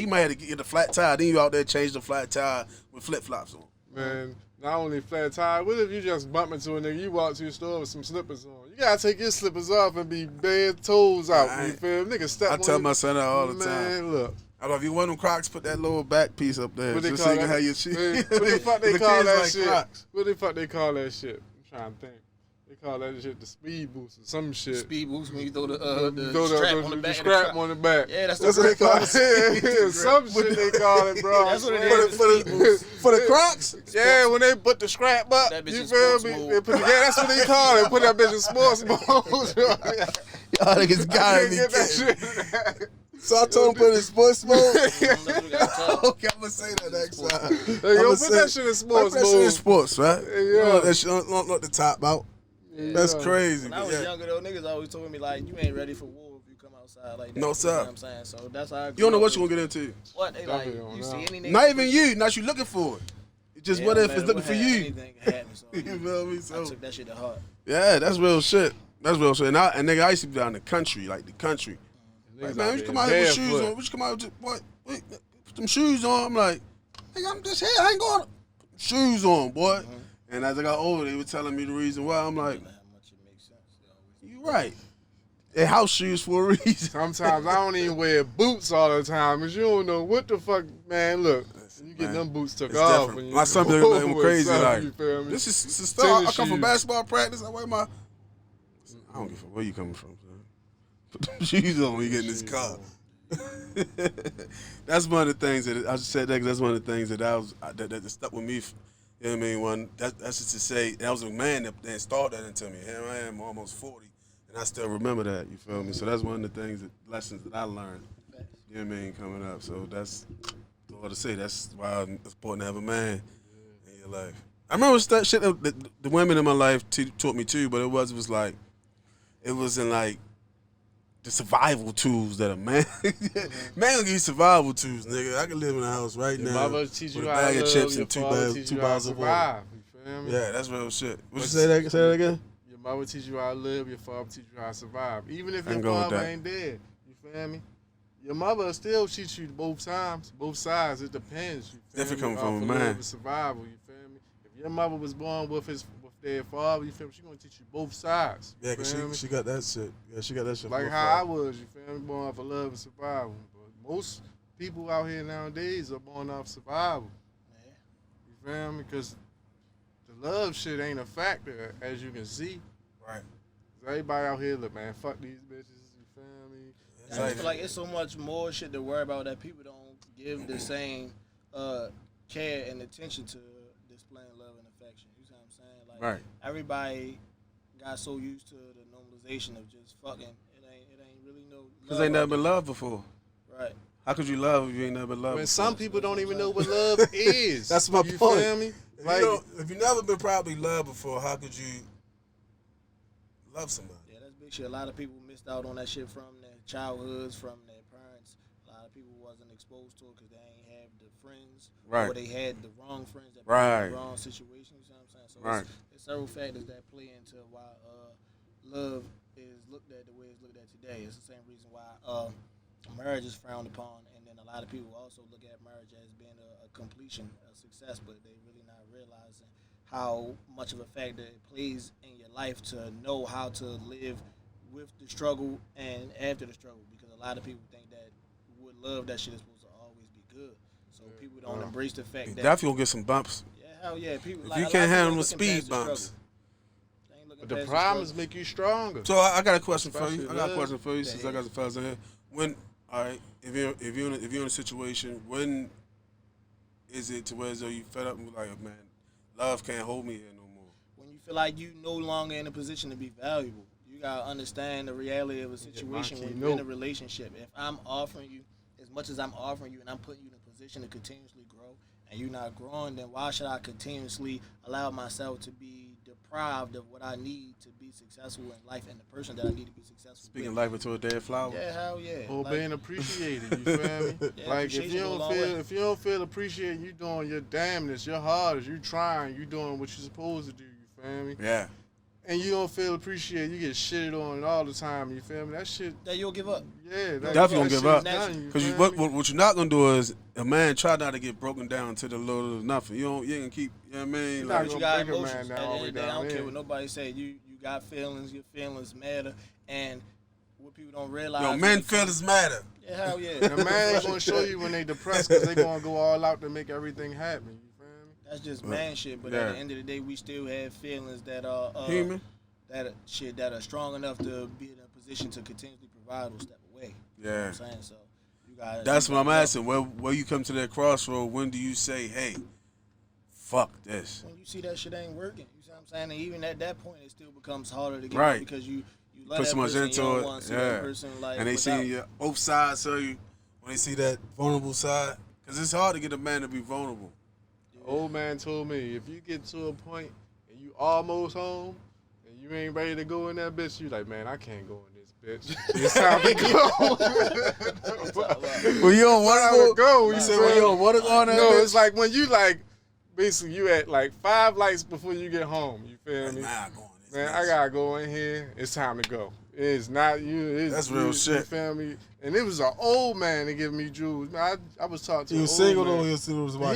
might have to get a flat tire. Then you out there change the flat tire with flip flops on. Man, not only flat tire. What if you just bump into a nigga? You walk to your store with some slippers on. You gotta take your slippers off and be bare toes out. You feel me? Nigga step. I tell my son that all the time. Man, look. If you want them Crocs, put that little back piece up there. What they just call so you can that? have your shit. What the fuck they call that like shit? Crocs. What the fuck they call that shit? I'm trying to think. They call that shit the speed boost or some shit. Speed boost when you throw the strap on the back. Strap on the back. Yeah, that's what they call it. Yeah, some shit they call it, bro. That's what it is. For the Crocs? Yeah, when they put the strap up, That bitch you in feel sports me? mode. They put that's what they call it. Put that bitch in sports mode. Y'all niggas gotta be Get that kidding. shit. So I told him put it in sports mode. That's what we gotta tell. Okay, I'm gonna say that next time. Hey, yo, put that shit in sports Put that shit in mode. sports, right? Yeah. That shit don't look the top out. That's crazy. When I was younger, though, niggas always told me, like, you ain't ready for war if you come outside like that. No, sir. You know what I'm saying? So that's how I You don't know what you gonna get into. What? They like, Definitely don't you know. see any nigga. Not even you. Not you looking for it. It's just what if it's looking for you? Anything can happen, so You feel me? I So took that shit to heart. yeah, that's real shit. That's real shit. And nigga, I used to be down in the country, like the country. Like, man, we should come out here with shoes on. We should come out with what? Wait, put them shoes on. I'm like, nigga, I'm just here. I ain't going to put them shoes on, boy. And as I got older, they were telling me the reason why. I'm like, How much it makes sense. you right. They house shoes for a reason. Sometimes I don't even wear boots all the time, cause you don't know what the fuck, man. Look, you get them boots took It's off. different. When you My son be go looking with crazy. something, Like, you feel me? this is stuff. I come from shoes. basketball practice. I wear my. I don't give a fuck where you coming from, son. Put them shoes on when you get in this car. That's one of the things that I just said that 'cause that's one of the things that that stuck with me. You know what I mean? That's just to say that was a man that installed that into me. Here I am, almost 40, and I still remember that. You feel me? So that's one of the things lessons that I learned. You know what I mean? Coming up, so that's all to say. That's why it's important to have a man in your life. I remember that shit that the women in my life taught me too, but it was like it wasn't like the survival tools that a man gonna give you survival tools, nigga. I can live in a house right Your now mother teach you with a how bag to of live, chips your and two father teach you how to bars of water. survive. You feel me? Yeah, that's real shit. What you say that? Say that again? Your mother teach you how to live. Your father teach you how to survive. Even if I your can go with father that. ain't dead, you feel me? Your mother still teach you both times, both sides. It depends. You feel Definitely me? coming from a Off of man. survival. You feel me? If your mother was born with their father, you feel me? She gonna teach you both sides. You Yeah, 'cause feel me? she got that shit. Yeah, she got that shit. Like from how her I father. was, you feel me? Born off of love and survival. But most people out here nowadays are born off survival. You feel me? Because the love shit ain't a factor, as you can see. Right. 'Cause everybody out here, look, man, fuck these bitches. You feel me? I just feel like it's so much more shit to worry about that people don't give the same care and attention to displaying love and affection. You see what I'm saying? Like Right. everybody got so used to the normalization of just fucking. It ain't really no. Because ain't never been loved before. Right. How could you love if you ain't never been loved When before? some people don't even know what love is. That's my you point. Feel me? Like, if you never been probably loved before, how could you love somebody? Yeah, that's big shit. A lot of people missed out on that shit from their childhoods, from their parents. A lot lot of people wasn't exposed to it because they ain't have the friends, Right. or they had the wrong friends that put Right. in the wrong situations. You know what I'm saying? So Right. it's several factors that play into why love is looked at the way it's looked at today. It's the same reason why marriage is frowned upon, and then a lot of people also look at marriage as being a completion, a success, but they really not realizing how much of a factor it plays in your life to know how to live with the struggle and after the struggle, because a lot of people think that with love that shit is supposed to always be good. So people don't embrace the fact You that definitely gonna get some bumps. yeah, hell yeah, people If like, you a lot can't of people handle the looking speed past the bumps. struggle. They ain't looking But the past problems struggle. make you stronger. So I got a question for Especially you. I got a love. question for you since I got some fellas in here. When, all right, if you're in a situation, when is it to where as though you fed up and be like, man, love can't hold me here no more? When you feel like you no longer in a position to be valuable, you gotta understand the reality of a situation when you're in a relationship. If I'm offering you as much as I'm offering you, and I'm putting you in a position to continuously grow, and you're not growing, then why should I continuously allow myself to be deprived of what I need to be successful in life and the person that I need to be successful Speaking with? life into a dead flower. Yeah, hell yeah. Or Like, being appreciated, you feel me? Yeah, Like if appreciation you go a don't long feel way. if you don't feel appreciated, you doing your damnness, your hardest, you trying, you doing what you're supposed to do, you feel me? Yeah. And you don't feel appreciated, you get shitted on all the time, you feel me? That shit, that you'll give up. yeah, that, Definitely gonna that give up. shit's done, you Because feel me? what you're not gonna do is a man try not to get broken down to the little nothing. You ain't gonna keep. You know what I mean? You're Like, not You got break a man emotions. down At the all end the of the way day, I down don't care there. what nobody say. You got feelings. Your feelings matter. And what people don't realize. yo, when men it comes- feelings matter. Yeah, hell yeah. The man ain't gonna show you when they depressed because they gonna go all out to make everything happen, you feel me? That's just man shit. But Yeah. at the end of the day, we still have feelings that are Human. that are strong enough to be in a position to continuously provide or step away. You know Yeah. what I'm saying? So you got. That's what I'm asking. Where you come to that crossroad, when do you say, hey, fuck this? When you see that shit ain't working, you see what I'm saying? And even at that point, it still becomes harder to get Right. because you love Put that so much person, into you don't it. want to see Yeah. that person like And they without- see both sides, so you when they see that vulnerable side, because it's hard to get a man to be vulnerable. Old man told me, if you get to a point and you almost home and you ain't ready to go in that bitch, you like, man, I can't go in this bitch. It's time to go. Well, you don't want to go. You You say, feel well, you me? don't want to go on that No, bitch? it's like when you like, basically you at like 5 lights before you get home. You feel me? Nah, go on this Man, bitch. I gotta go in here. It's time to go. It's not you. It's That's real you, shit. You feel me? And it was an old man that gave me jewels. Man, I was talking to He an was old single man. or he was still with his wife?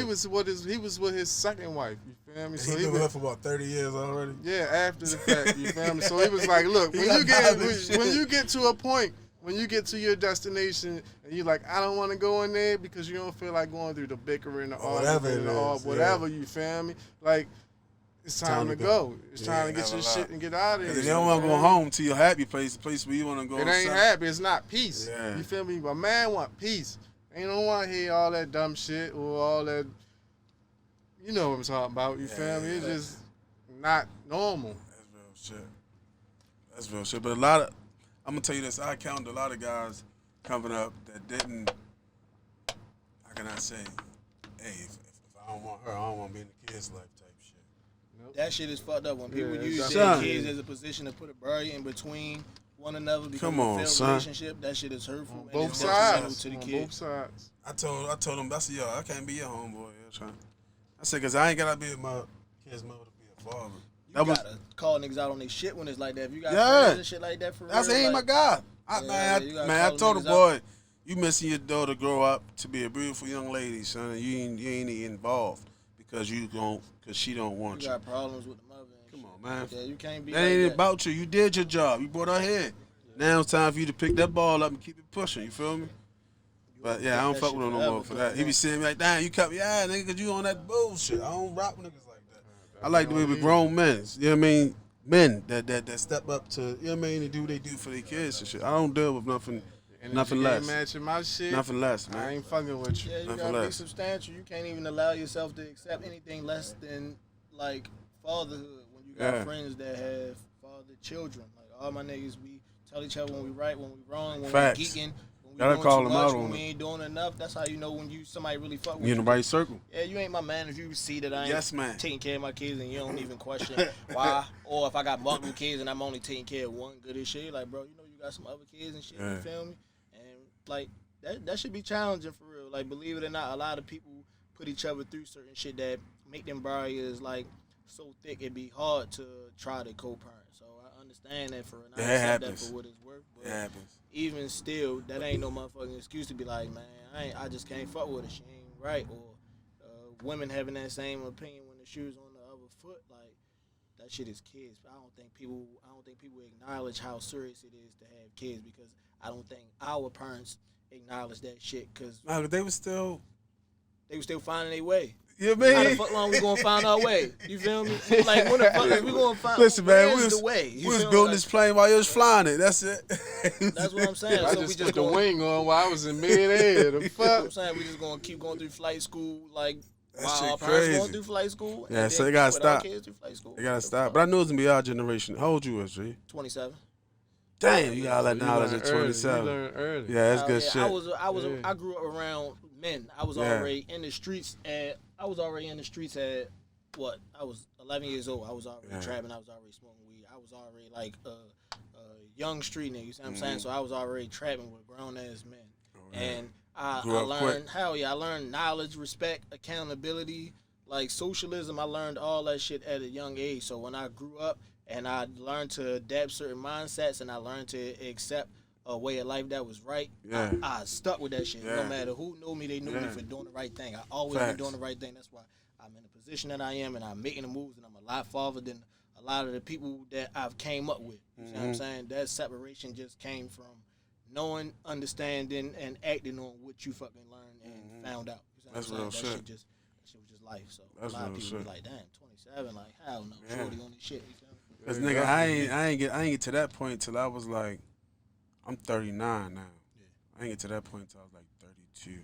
He was with his second wife. You feel me? He been with her for about 30 years already. Yeah, after the fact, you feel me? So he was like, look, He when got you get violent shit. when you get to a point, when you get to your destination and you like, I don't want to go in there because you don't feel like going through the bickering, the Whatever argument, it or is, whatever, you feel me? Like, it's time to go. It's time to get never your lie. shit and get out of here. Because you don't want to go home to your happy place, the place where you want to go. It ain't happy. It's not peace. Yeah. You feel me? But man want peace. Ain't don't want to hear all that dumb shit or all that. You know what I'm talking about. You feel me? It's just not normal. That's real shit. That's real shit. But a lot of, I'm going to tell you this, I counted a lot of guys coming up that didn't, how can I say, hey, if I don't want her, I don't want to be in the kids' life type shit. That shit is fucked up when people Yeah, use it's their son. kids as a position to put a barrier in between one another because Come of on, a failed son. relationship. That shit is hurtful On and both it's detrimental sides. to the On kid. both sides. I told him, I said, yo, I can't be your homeboy. I said, because I ain't got to be with my kid's mother to be a father. You gotta call niggas out on their shit when it's like that. If you got Yeah. friends and shit like that for real, That's ain't my like, guy. Yeah, you gotta I call told them the niggas boy, you missing your daughter grow up to be a beautiful young lady, son, and you ain't involved because she don't want you you. got problems with the mother. And Come shit. on, man. Yeah, you can't be That like ain't that. about you. You did your job. You brought her here. Now it's time for you to pick that ball up and keep it pushing. You feel me? But yeah, I don't that fuck shit with him no forever, more for though, that. He be man. saying me like, damn, you cut me, yeah, nigga, because you on that bullshit. I don't rock with niggas like that. I like the way with grown men. You know what I mean? Men that step up to, you know what I mean, to do what they do for their kids and shit. I don't deal with nothing less. Matching my shit. Nothing less, I man. ain't fucking with you. Yeah, you Nothing gotta be less. substantial. You can't even allow yourself to accept anything less than like fatherhood when you got Yeah. friends that have fathered children. Like all my niggas, we tell each other when we right, when we wrong, when Facts. we geeking, when we Gotta doing call too them much, out when on we it. ain't doing enough. That's how you know when somebody really fuck with You in the right circle. Yeah, you ain't my man if you see that I ain't Yes, man. taking care of my kids and you don't even question why. Or if I got multiple kids and I'm only taking care of one good as shit, like, bro, you know you got some other kids and shit, Yeah. you feel me? And, like, that should be challenging for real. Like, believe it or not, a lot of people put each other through certain shit that make them barriers like so thick it be hard to try to co-parent. So I understand that I accept that for what it's worth. But it happens. even still, that ain't no motherfucking excuse to be like, man, I just can't fuck with her. She ain't right. Or women having that same opinion when the shoe's on the other foot. Like, that shit is kids. I don't think people acknowledge how serious it is to have kids, because I don't think our parents acknowledge that shit, because they were still finding their way. You know what I How mean? the fuck long we gonna find our way? You feel me? Like, when the fuck is we gonna find? Listen, man, the way? We was building this plane while you was flying it. That's it. That's what I'm saying. I So just we put just the gonna, wing on while I was in midair. The you know what fuck? I'm saying? We just gonna keep going through flight school, like That while shit our parents crazy. going through flight school. Yeah, and so then they gotta put our stop. kids through flight school. They gotta stop. But I knew it was gonna be our generation. How old you was, G? 27. Damn, you got all that You knowledge learn at early. 27. You learn early. Yeah, that's good Yeah, shit. I grew up around men. I was Yeah. already in the streets at what? I was 11 years old. I was already trapping. I was already smoking weed. I was already like a young street nigga. You see what I'm saying? So I was already trapping with grown ass men. And I learned, I learned knowledge, respect, accountability, like socialism. I learned all that shit at a young age. So when I grew up and I learned to adapt certain mindsets and I learned to accept a way of life that was right, I stuck with that shit. No matter who knew me, they knew me for doing the right thing. I always been doing the right thing. That's why I'm in the position that I am, and I'm making the moves, and I'm a lot farther than a lot of the people that I've came up with. You see what I'm saying? That separation just came from knowing, understanding, and acting on what you fucking learned and found out. You see what That's I'm saying? real That shit. shit was just life. So That's a lot of real people be shit. like, damn, 27, like, hell no, shorty on this shit. You feel me? Cause nigga, I ain't get to that point till I was like, I'm 39 now. I ain't get to that point till I was like 32. You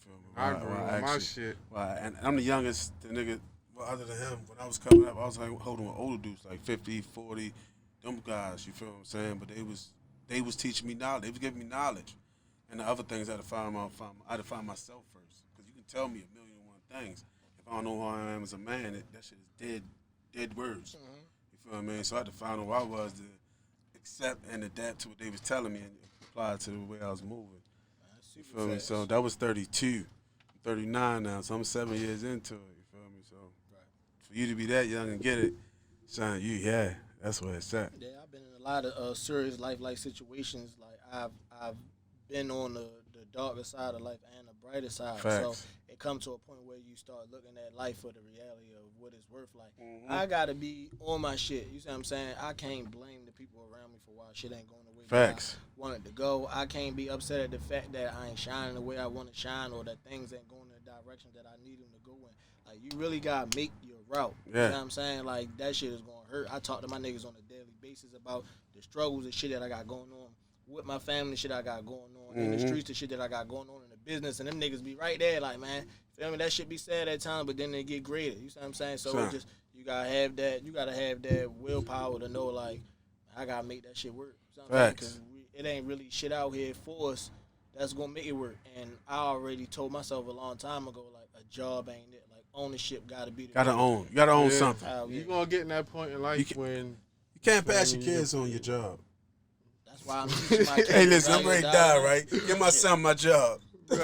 feel me? I grew on my shit. Well, and I'm the youngest, the nigga. Well, other than him, when I was coming up, I was like holding with older dudes, like 50, 40, them guys. You feel what I'm saying? But they was teaching me knowledge. They was giving me knowledge, and the other things I had to find myself first. Cause you can tell me a million and one things. If I don't know who I am as a man, that shit is dead words. You feel what I mean? So I had to find out who I was to accept and adapt to what they was telling me and apply it to the way I was moving. You feel me? So that was 32. I'm 39 now, so I'm 7 years into it. You feel me? So for you to be that young and get it, son, that's where it's at. Yeah, I've been in a lot of serious life situations. Like I've been on the darker side of life and the brighter side. Facts. So it comes to a point where you start looking at life for the reality of what it's worth. Like I gotta be on my shit. You see what I'm saying? I can't blame the people around me for why shit ain't going the way Facts. that I want it to go. I can't be upset at the fact that I ain't shining the way I want to shine, or that things ain't going in the direction that I need them to go in. Like, you really gotta make your route. Yeah. You know what I'm saying? Like, that shit is gonna hurt. I talk to my niggas on a daily basis about the struggles and shit that I got going on with my family, shit I got going on in the streets, the shit that I got going on in the business, and them niggas be right there, like, man, feel me? That shit be sad at times, but then they get greater. You see what I'm saying? So it's just, you gotta have that willpower to know, like, I gotta make that shit work. You know what I'm saying? Because it ain't really shit out here for us that's gonna make it work. And I already told myself a long time ago, like, a job ain't it. Like, ownership gotta be the You gotta own something. You gonna get in that point in life when You can't pass your kids on your job. That's why I'm teaching my kids. Hey, listen, I'm ready to die, value. right? Give my son my job. Come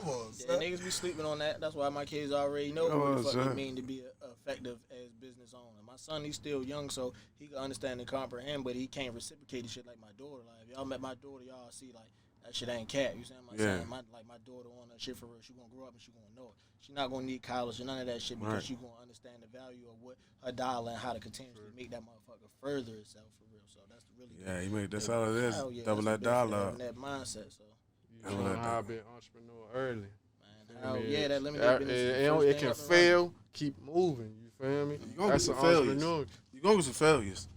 on, Yeah, son. niggas be sleeping on that. That's why my kids already know Come what on, the fuck son. it mean to be effective as business owner. My son, he's still young, so he can understand and comprehend, but he can't reciprocate the shit like my daughter. Like, if y'all met my daughter, y'all see, like, that shit ain't cap. You see what I'm saying? My daughter on that shit for real. She gonna grow up and she gonna know it. She not gonna need college or none of that shit because she gonna understand the value of what her dollar and how to continuously make that motherfucker further itself for real. So that's really That's all it is. hell yeah, Double that's that the benefit of dollar. having that mindset. So you know how to be an entrepreneur early. man, hell yeah, that limited It, business. is the it, first it thing can up and running. fail, keep moving. You feel me? You gonna That's get an some failures. entrepreneur. You gonna get some failures.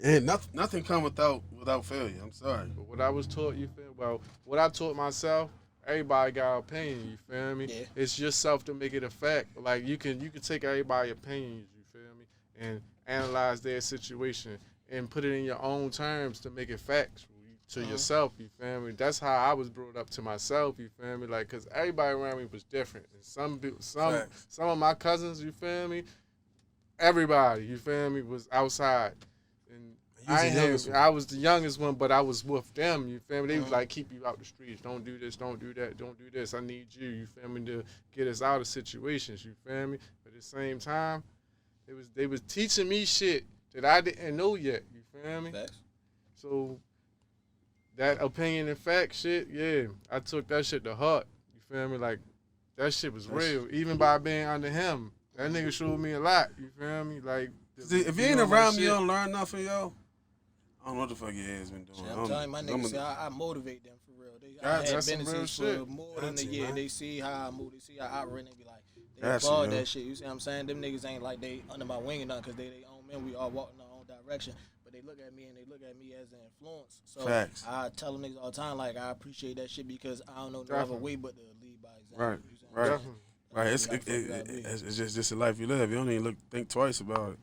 And nothing come without failure. I'm sorry. But what I was taught, you feel well, what I taught myself, everybody got an opinion, you feel me? Yeah. It's yourself to make it a fact. Like you can take everybody's opinions, you feel me, and analyze their situation and put it in your own terms to make it facts to yourself, you feel me? That's how I was brought up to myself, you feel me? Like, cause everybody around me was different. And some of my cousins, you feel me? Everybody, you feel me, was outside. And I was the youngest one, but I was with them. You feel me? They was like, keep you out the streets. Don't do this. Don't do that. Don't do this. I need you. You feel me? To get us out of situations. You feel me? But at the same time, they was teaching me shit that I didn't know yet. You feel me? Facts. So that opinion and fact shit, yeah, I took that shit to heart. You feel me? Like that shit was real. Even by being under him, that nigga showed me a lot. You feel me? Like if you ain't around me, you don't learn nothing, yo. I don't know what the fuck your ass been doing. I'm telling you, my niggas say I motivate them for real. I had that's some businesses real for shit. more than a year. man. They see how I move. They see how I operate. They be like, they That's applaud it, yo. that shit. You see what I'm saying? Them niggas ain't like they under my wing or nothing because they own men. We all walk in our own direction. But they look at me and they look at me as an influence. So Facts. I tell them niggas all the time, like, I appreciate that shit because I don't know no other way but to lead by example. Right, You see what I'm right. saying? Right, it's just a life you live. You don't even think twice about it.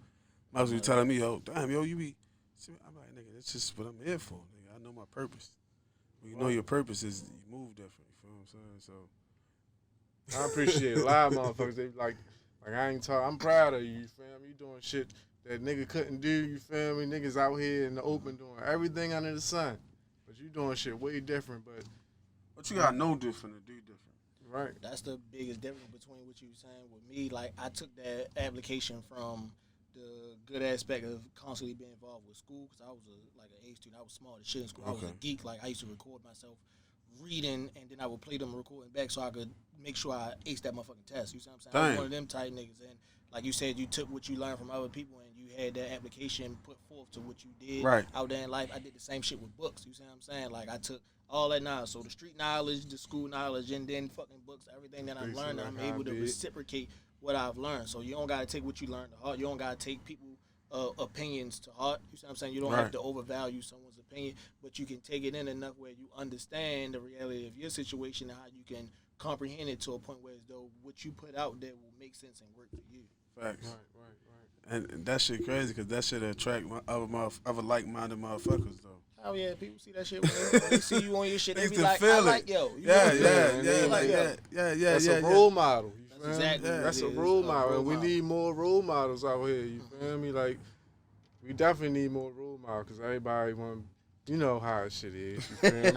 Might as well be telling me, yo, damn, yo, you be. I'm like, nigga, that's just what I'm here for. Nigga, I know my purpose. When you know your purpose is you move different. You feel what I'm saying? So I appreciate a lot of motherfuckers. They like I ain't talk. I'm proud of you. You feel me? You doing shit that nigga couldn't do. You feel me? Niggas out here in the open doing everything under the sun, but you doing shit way different. But you gotta know different and do different. Right. That's the biggest difference between what you were saying with me. Like, I took that application from the good aspect of constantly being involved with school because I was like an A student. I was smart as shit in school. I was a geek. Like, I used to record myself reading, and then I would play them recording back so I could make sure I aced that motherfucking test. You see what I'm saying? I was one of them type niggas. And like you said, you took what you learned from other people and you had that application put forth to what you did out there in life. I did the same shit with books. You see what I'm saying? Like, I took all that knowledge. So the street knowledge, the school knowledge, and then fucking books, everything that I've learned, I'm able to reciprocate what I've learned. So you don't got to take what you learned to heart. You don't got to take people opinions to heart. You see what I'm saying? You don't have to overvalue someone's opinion, but you can take it in enough where you understand the reality of your situation and how you can comprehend it to a point where as though what you put out there will make sense and work for you. Facts. Right. And that shit crazy because that shit attract other like-minded motherfuckers though. Oh yeah, people see that shit when they see you on your shit. They be like, feel I it. like yo. Yeah. That's a role model. You feel me? Exactly. That's a role model. And we need more role models out here. You feel me? Like, we definitely need more role models because everybody want. You know how shit is. You feel me?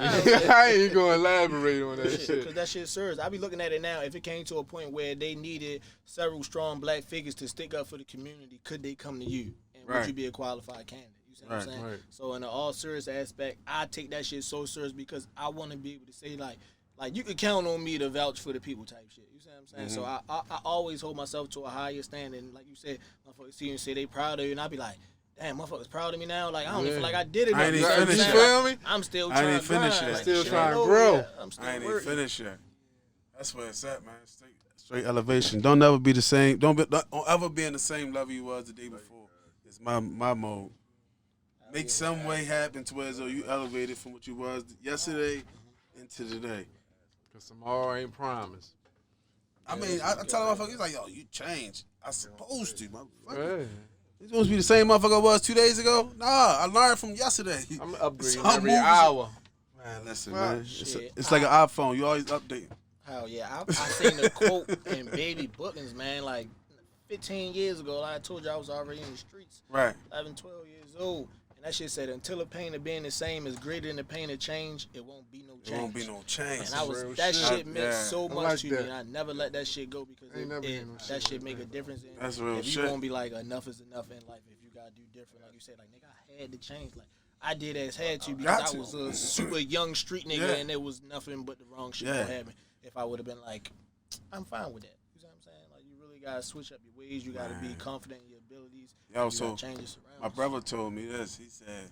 I ain't gonna elaborate on that shit. Because that shit serves. I be looking at it now. If it came to a point where they needed several strong black figures to stick up for the community, could they come to you? And would you be a qualified candidate? You see what I'm saying? Right. So in an all serious aspect, I take that shit so serious because I want to be able to say like you can count on me to vouch for the people type shit. You see what I'm saying? So I always hold myself to a higher standard. And like you said, motherfuckers see you and say they proud of you, and I be like, damn, motherfuckers proud of me now. Like, I don't even feel like I did it. I ain't even You finished feel me? I'm still I trying ain't to finished grind. yet. Like, Still shit trying to over grow. yet. I'm still I ain't even working. finished yet. That's where it's at, man. Straight elevation. Don't never be the same. Don't ever be in the same level you was the day before. It's my mode. Make some way happen to where as though you elevated from what you was yesterday into today. Because tomorrow ain't promised. I mean, I tell the motherfucker, he's like, yo, you changed. I supposed to, motherfucker. Hey. You supposed to be the same motherfucker I was 2 days ago? Nah, I learned from yesterday. I'm upgrading So I'm every moving hour. Man, listen, Well, man. shit. It's like an iPhone. You always update. Hell yeah. I seen the quote in Baby Bookings, man, like 15 years ago. Like I told you, I was already in the streets. Right. 11, 12 years old. And that shit said, until the pain of being the same is greater than the pain of change, it won't be no change. There won't be no change. And that shit meant so much like to me, that. and I never let that shit go because that shit make a difference. That's real if shit. you won't be like, enough is enough in life if you gotta do different. Like you said, like, nigga, I had to change. Like, I did as had to because I was a super young street nigga and there was nothing but the wrong shit gonna happen. If I would have been like, I'm fine with that. You know what I'm saying? Like, you really gotta switch up your ways. You gotta be confident in your abilities. Yo, you so gotta change your surroundings. my brother told me this. He said,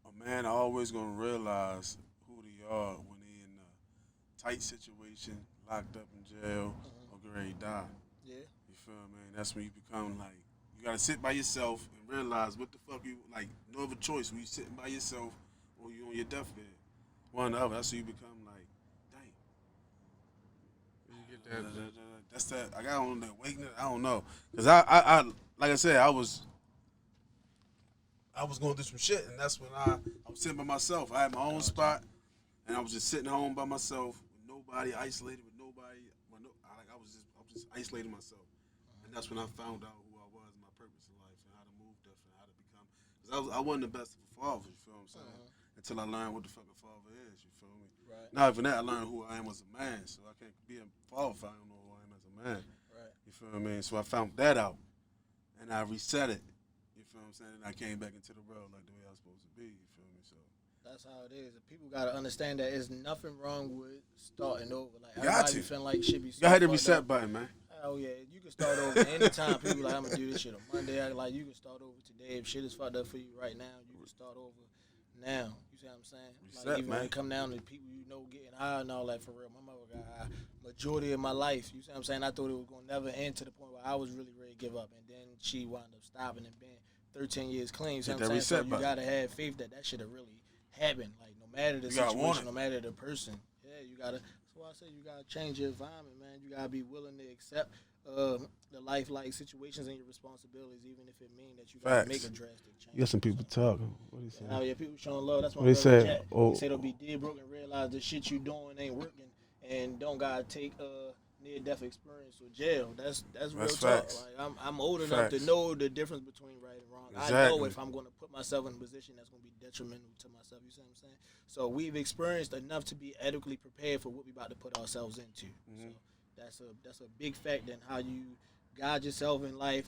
a man always gonna realize who they are when they in a tight situation, locked up in jail, or get ready to die. Yeah. You feel me? And that's when you become like, you gotta sit by yourself and realize what the fuck you, like, no other choice when you sitting by yourself or you on your deathbed. One or the other. That's when you become like, dang. You get that. That's that. I got on the awakening. I don't know, cause I like I said, I was going through some shit, and that's when I was sitting by myself. I had my own spot, and I was just sitting home by myself, with nobody, isolated with nobody. I was just isolating myself, and that's when I found out who I was, my purpose in life, and how to move different, how to become. Cause I wasn't the best of a father, you feel what I'm saying? Until I learned what the fuck a father is, you feel me? Right. Not even that, I learned who I am as a man, so I can't be a father if I don't know who I am as a man. Right. You feel what I mean? So I found that out, and I reset it. You feel what I'm saying? And I came back into the world like the way I was supposed to be. You feel me? So That's how it is. And people gotta understand that there's nothing wrong with starting over. Like Got everybody to. feeling like shit be. you gotta hit the fucked reset up. button, man. Oh yeah, you can start over anytime. People like I'm gonna do this shit on Monday. Like you can start over today. If shit is fucked up for you right now, you can start over now. You see what I'm saying? Reset, like even man. when it come down to people you know getting high and all that, for real. My mother got high majority of my life. You see what I'm saying? I thought it was gonna never end to the point where I was really ready to give up, and then she wound up stopping and being 13 years clean. You see Hit what I'm that saying? So reset you button. gotta have faith that shit will really happen. Like no matter the You gotta want situation, it. no matter the person. Yeah, you gotta. That's why I say you gotta change your environment, man. You gotta be willing to accept the life-like situations and your responsibilities, even if it means that you gotta Facts. make a drastic change. You got some people talking. What do you say? Oh yeah, people showing love. That's my What they brother say? Jack. Oh. He said they'll be dead broke and realize the shit you doing ain't working, and don't gotta take near-death experience or jail. That's real That's talk. facts. Like I'm old enough to Facts. know the difference between right and wrong. I know Exactly. if I'm going to put myself in a position that's going to be detrimental to myself. You see what I'm saying? So we've experienced enough to be adequately prepared for what we about to put ourselves into. So that's a big factor in how you guide yourself in life,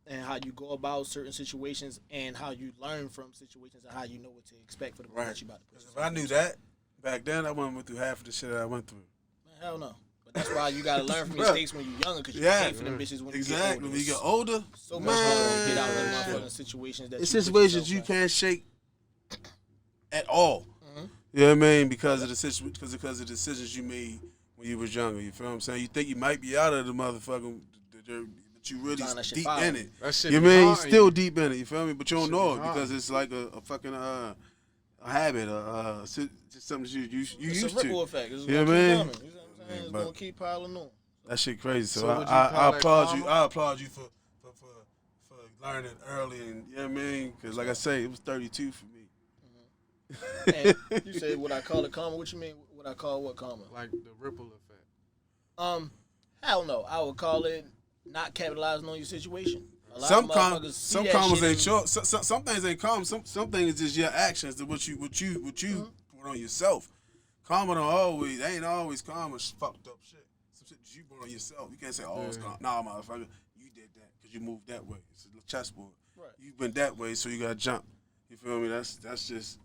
and how you go about certain situations, and how you learn from situations, and how you know what to expect for the one that you about to put If yourself I knew into. that back then, I wouldn't went through half of the shit that I went through. Man, hell no. But that's why you got to learn from Bruh. mistakes when you're younger, because you Yeah. pay for them bitches when Exactly. you When you get get older. older, So much harder to get out of them man, motherfucking situations that it's you put situations you yourself in. can't shake at all. Mhm. You know what I mean? Because of the decisions you made when you was younger. You feel what I'm saying? You think you might be out of the motherfucking, but you really Trying that shit deep fire. in it. That shit You be mean? You haunting still you. deep in it. You feel me? But you don't Shit know be it because haunting. it's like a fucking a habit, just something that you It's used a ripple to. effect. It's You know gonna what I keep mean? coming. You know what I'm saying? It's But- gonna keep piling on. That shit crazy. So, So would you I call that applaud you. karma? I applaud you for learning early, and you know what I mean? Because like I say, it was 32 for me. And you say what I call it karma. What you mean? What I call what karma? Like the ripple effect. Hell no. I would call it not capitalizing on your situation. A lot Some of motherfuckers see some that commas shit ain't and- short. Some things ain't karma. Some things is just your actions to what you put on yourself. Karma ain't always karma. Fucked up shit. Some shit that you put on yourself. You can't say, oh, it's karma. Nah, motherfucker, you did that because you moved that way. It's a chessboard. Right. You went that way, so you gotta jump. You feel me? That's just.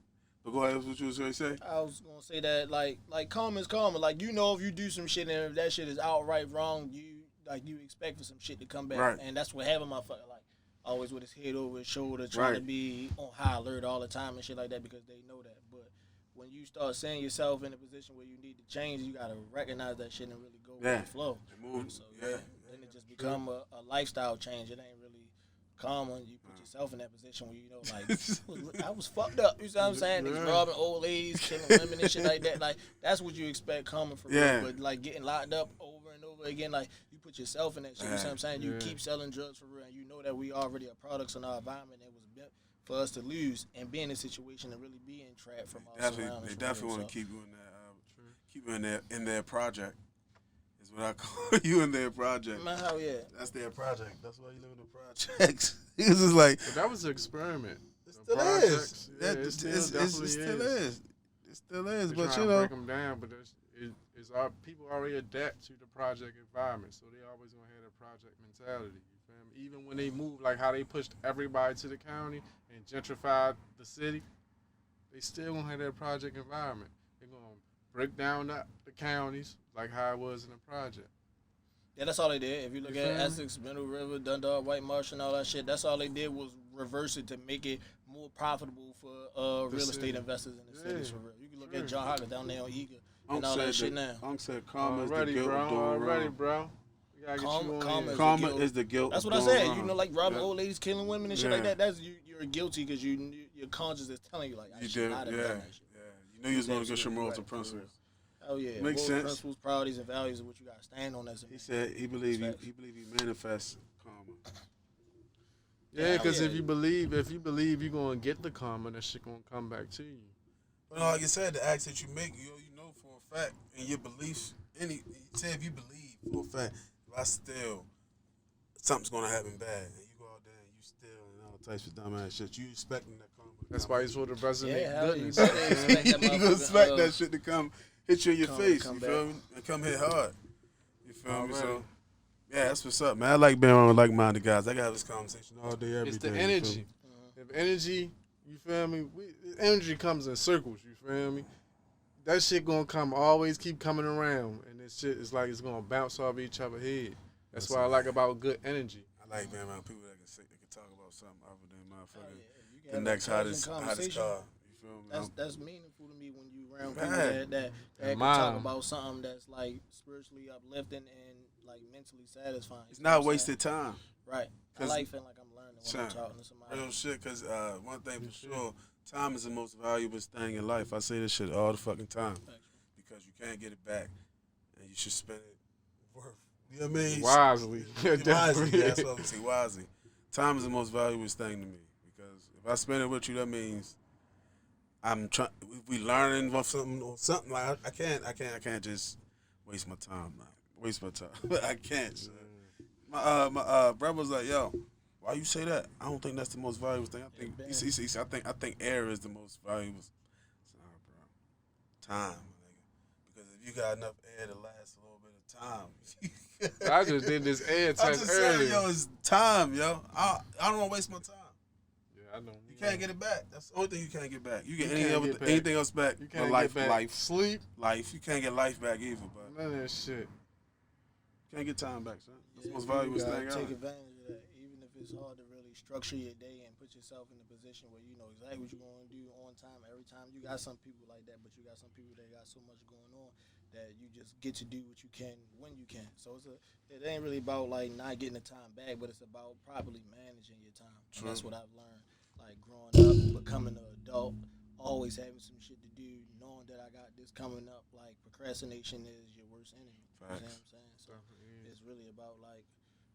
But go ahead. What you was gonna say? I was gonna say that like karma is karma. Like you know if you do some shit and if that shit is outright wrong, you expect for some shit to come back. Right. And that's what having motherfucker like always with his head over his shoulder, trying to Right. be on high alert all the time and shit like that because they know that. But when you start seeing yourself in a position where you need to change, you gotta recognize that shit and really go with Yeah. the flow. Move. So Yeah. then it just become a lifestyle change. It ain't really karma. You put yourself in that position where you know, like, I was fucked up. You see what I'm saying? Niggas robbing old ladies, killing women and shit like that. Like, that's what you expect karma from Yeah. real. But like getting locked up over and over again, like you put yourself in that shit. You see what I'm saying? You keep selling drugs for real, and you know that we already are products in our environment that was built for us to lose and be in a situation and really be entrapped from our surroundings. They for definitely real. want So, to keep you in that. Keep you in their project. Is what I call you in their project. man, hell yeah. That's their project. That's why you live in the projects. He was just like, But that was an experiment. it The still projects, is. Yeah, That- it still it's- definitely it still is. It still is. They But trying you to know, break them down, but it's our people already adapt to the project environment, so they always gonna have a project mentality. You feel me? Even when they move, like how they pushed everybody to the county and gentrified the city, they still gonna have that project environment. They're gonna break down the counties like how it was in the project. Yeah, that's all they did. If you look You at feel me? Essex, Middle River, Dundalk, White Marsh, and all that shit, that's all they did was reverse it to make it more profitable for real estate city. investors in the cities. For real, you can look Sure. at John Hawkins down there on Eager and Unc all that said shit now. Unc said karma is the Already, guilt bro. of doing Already, wrong. bro. We gotta get you on Karma here. is Karma guilt. is the guilt. That's of what I doing said. wrong. You know, like robbing Yeah. old ladies, killing women and shit Yeah. like that. That's you're guilty because your conscience is telling you like I You should did, not have yeah, done that shit. yeah. You knew you was going against your Absolutely morals right, and for real. principles. Oh yeah, Makes Moral sense. principles, priorities, and values are what you got to stand on as a He man. said he believed Facts. he manifests karma. Yeah, because Yeah. if you believe you're gonna get the karma, that shit gonna come back to you. But like I said, the acts that you make, you know for a fact, and your beliefs. Say if you believe for a fact, if I steal, something's gonna happen bad, and you go out there and you steal and all types of dumbass shit. You expecting that karma. That's why he's supposed to resonate Yeah, hell, you goodness. better expect that You gonna expect motherfucker, that shit to come hit you in your come face. You feel back. me? And come hit hard. You feel me? So, Already. yeah, that's what's up, man. I like being around like-minded guys. I can have this conversation all day, every day. It's the you feel energy. me? If energy, you feel me? Energy comes in circles. You feel me? That shit gonna come, always keep coming around, and this shit is like it's gonna bounce off each other head. That's what I like about good energy. I like being around people that can talk about something other than motherfucking You can the have next an hottest intelligent hottest conversation. car. You feel me? That's meaningful to me when you around people Right. that can Mom. talk about something that's like spiritually uplifting and like mentally satisfying. It's You know not what I'm saying? wasted time. Right. I 'Cause- like feeling like I'm learning when I'm Son, talking to somebody. Real shit, because one thing for sure, time is the most valuable thing in life. I say this shit all the fucking time. Because you can't get it back. And you should spend it worth. You know what I mean? Wisely. Wisely, Definitely. that's what I'm saying. Wisely. Time is the most valuable thing to me. Because if I spend it with you, that means I'm trying. We learning or something like I can't just waste my time, man. Waste my time. I can't. Son. My brother was like, yo, why you say that? I don't think that's the most valuable thing. I think he said, I think air is the most valuable. I said, nah, bro. Time, my nigga. Because if you got enough air to last a little bit of time. I just did this air I'm test just earlier. saying, yo, it's time, yo. I don't want to waste my time. Yeah, I know. You can't get it back. That's the only thing you can't get back. You get, You can't get back. anything else back. You can't life, get back life, sleep. life. You can't get life back either, but None of that shit. can't get time back, son. That's the most You valuable gotta thing take ever. advantage of that, even if it's hard to really structure your day and put yourself in a position where you know exactly what you're going to do on time every time. You got some people like that, but you got some people that got so much going on that you just get to do what you can when you can. So it ain't really about like not getting the time back, but it's about properly managing your time. And that's what I've learned, like growing up, becoming an adult, always having some shit to do, knowing that I got this coming up. Like procrastination is your worst enemy. You know what I'm saying? So it's really about like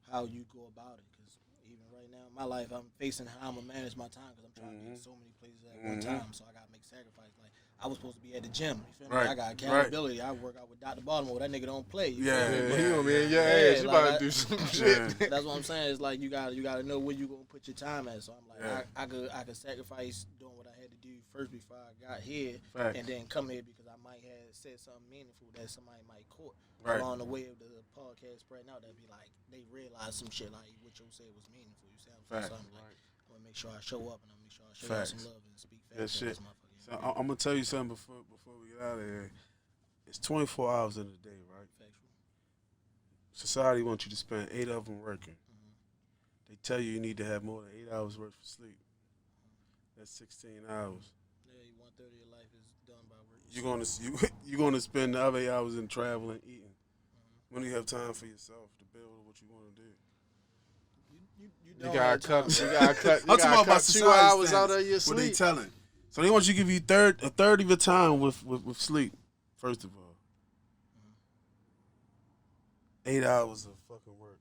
how you go about it. Because even right now in my life, I'm facing how I'm gonna manage my time because I'm trying to be in so many places at one time. So I gotta make sacrifices. Like I was supposed to be at the gym. You feel me? Right. I got accountability. I work out with Dr. Baltimore. That nigga don't play. You Yeah. feel me? Yeah, he gonna be in your Yeah, ass. You like about I- to do some shit. That's what I'm saying. It's like you gotta know where you gonna put your time at. So I'm like, Yeah. I could sacrifice doing what I had to do first before I got here, Facts. and then come here because I might have said something meaningful that somebody might caught Right. along the way of the podcast spreading out. That'd be like they realize some shit like what you said was meaningful. You see what I'm saying? Facts. So I'm like, I'm gonna make sure I show up and I'm gonna make sure I show Facts. you some love and speak That facts. shit. to this motherfucker. So I'm gonna tell you something before we get out of here. It's 24 hours in a day, right? Factual. Society wants you to spend 8 of them working. Mm-hmm. They tell you need to have more than 8 hours worth of sleep. That's 16 hours. Yeah, 1/3 of your life is done by work. You're gonna spend the other 8 hours in traveling, eating. When do you have time for yourself to build what you want to do? You don't gotta have time. cut. You gotta cut. I'm talking about 2 society hours out standards, of your what they sleep. telling. So they want you to give you a third of your time with sleep. First of all, 8 hours of fucking work.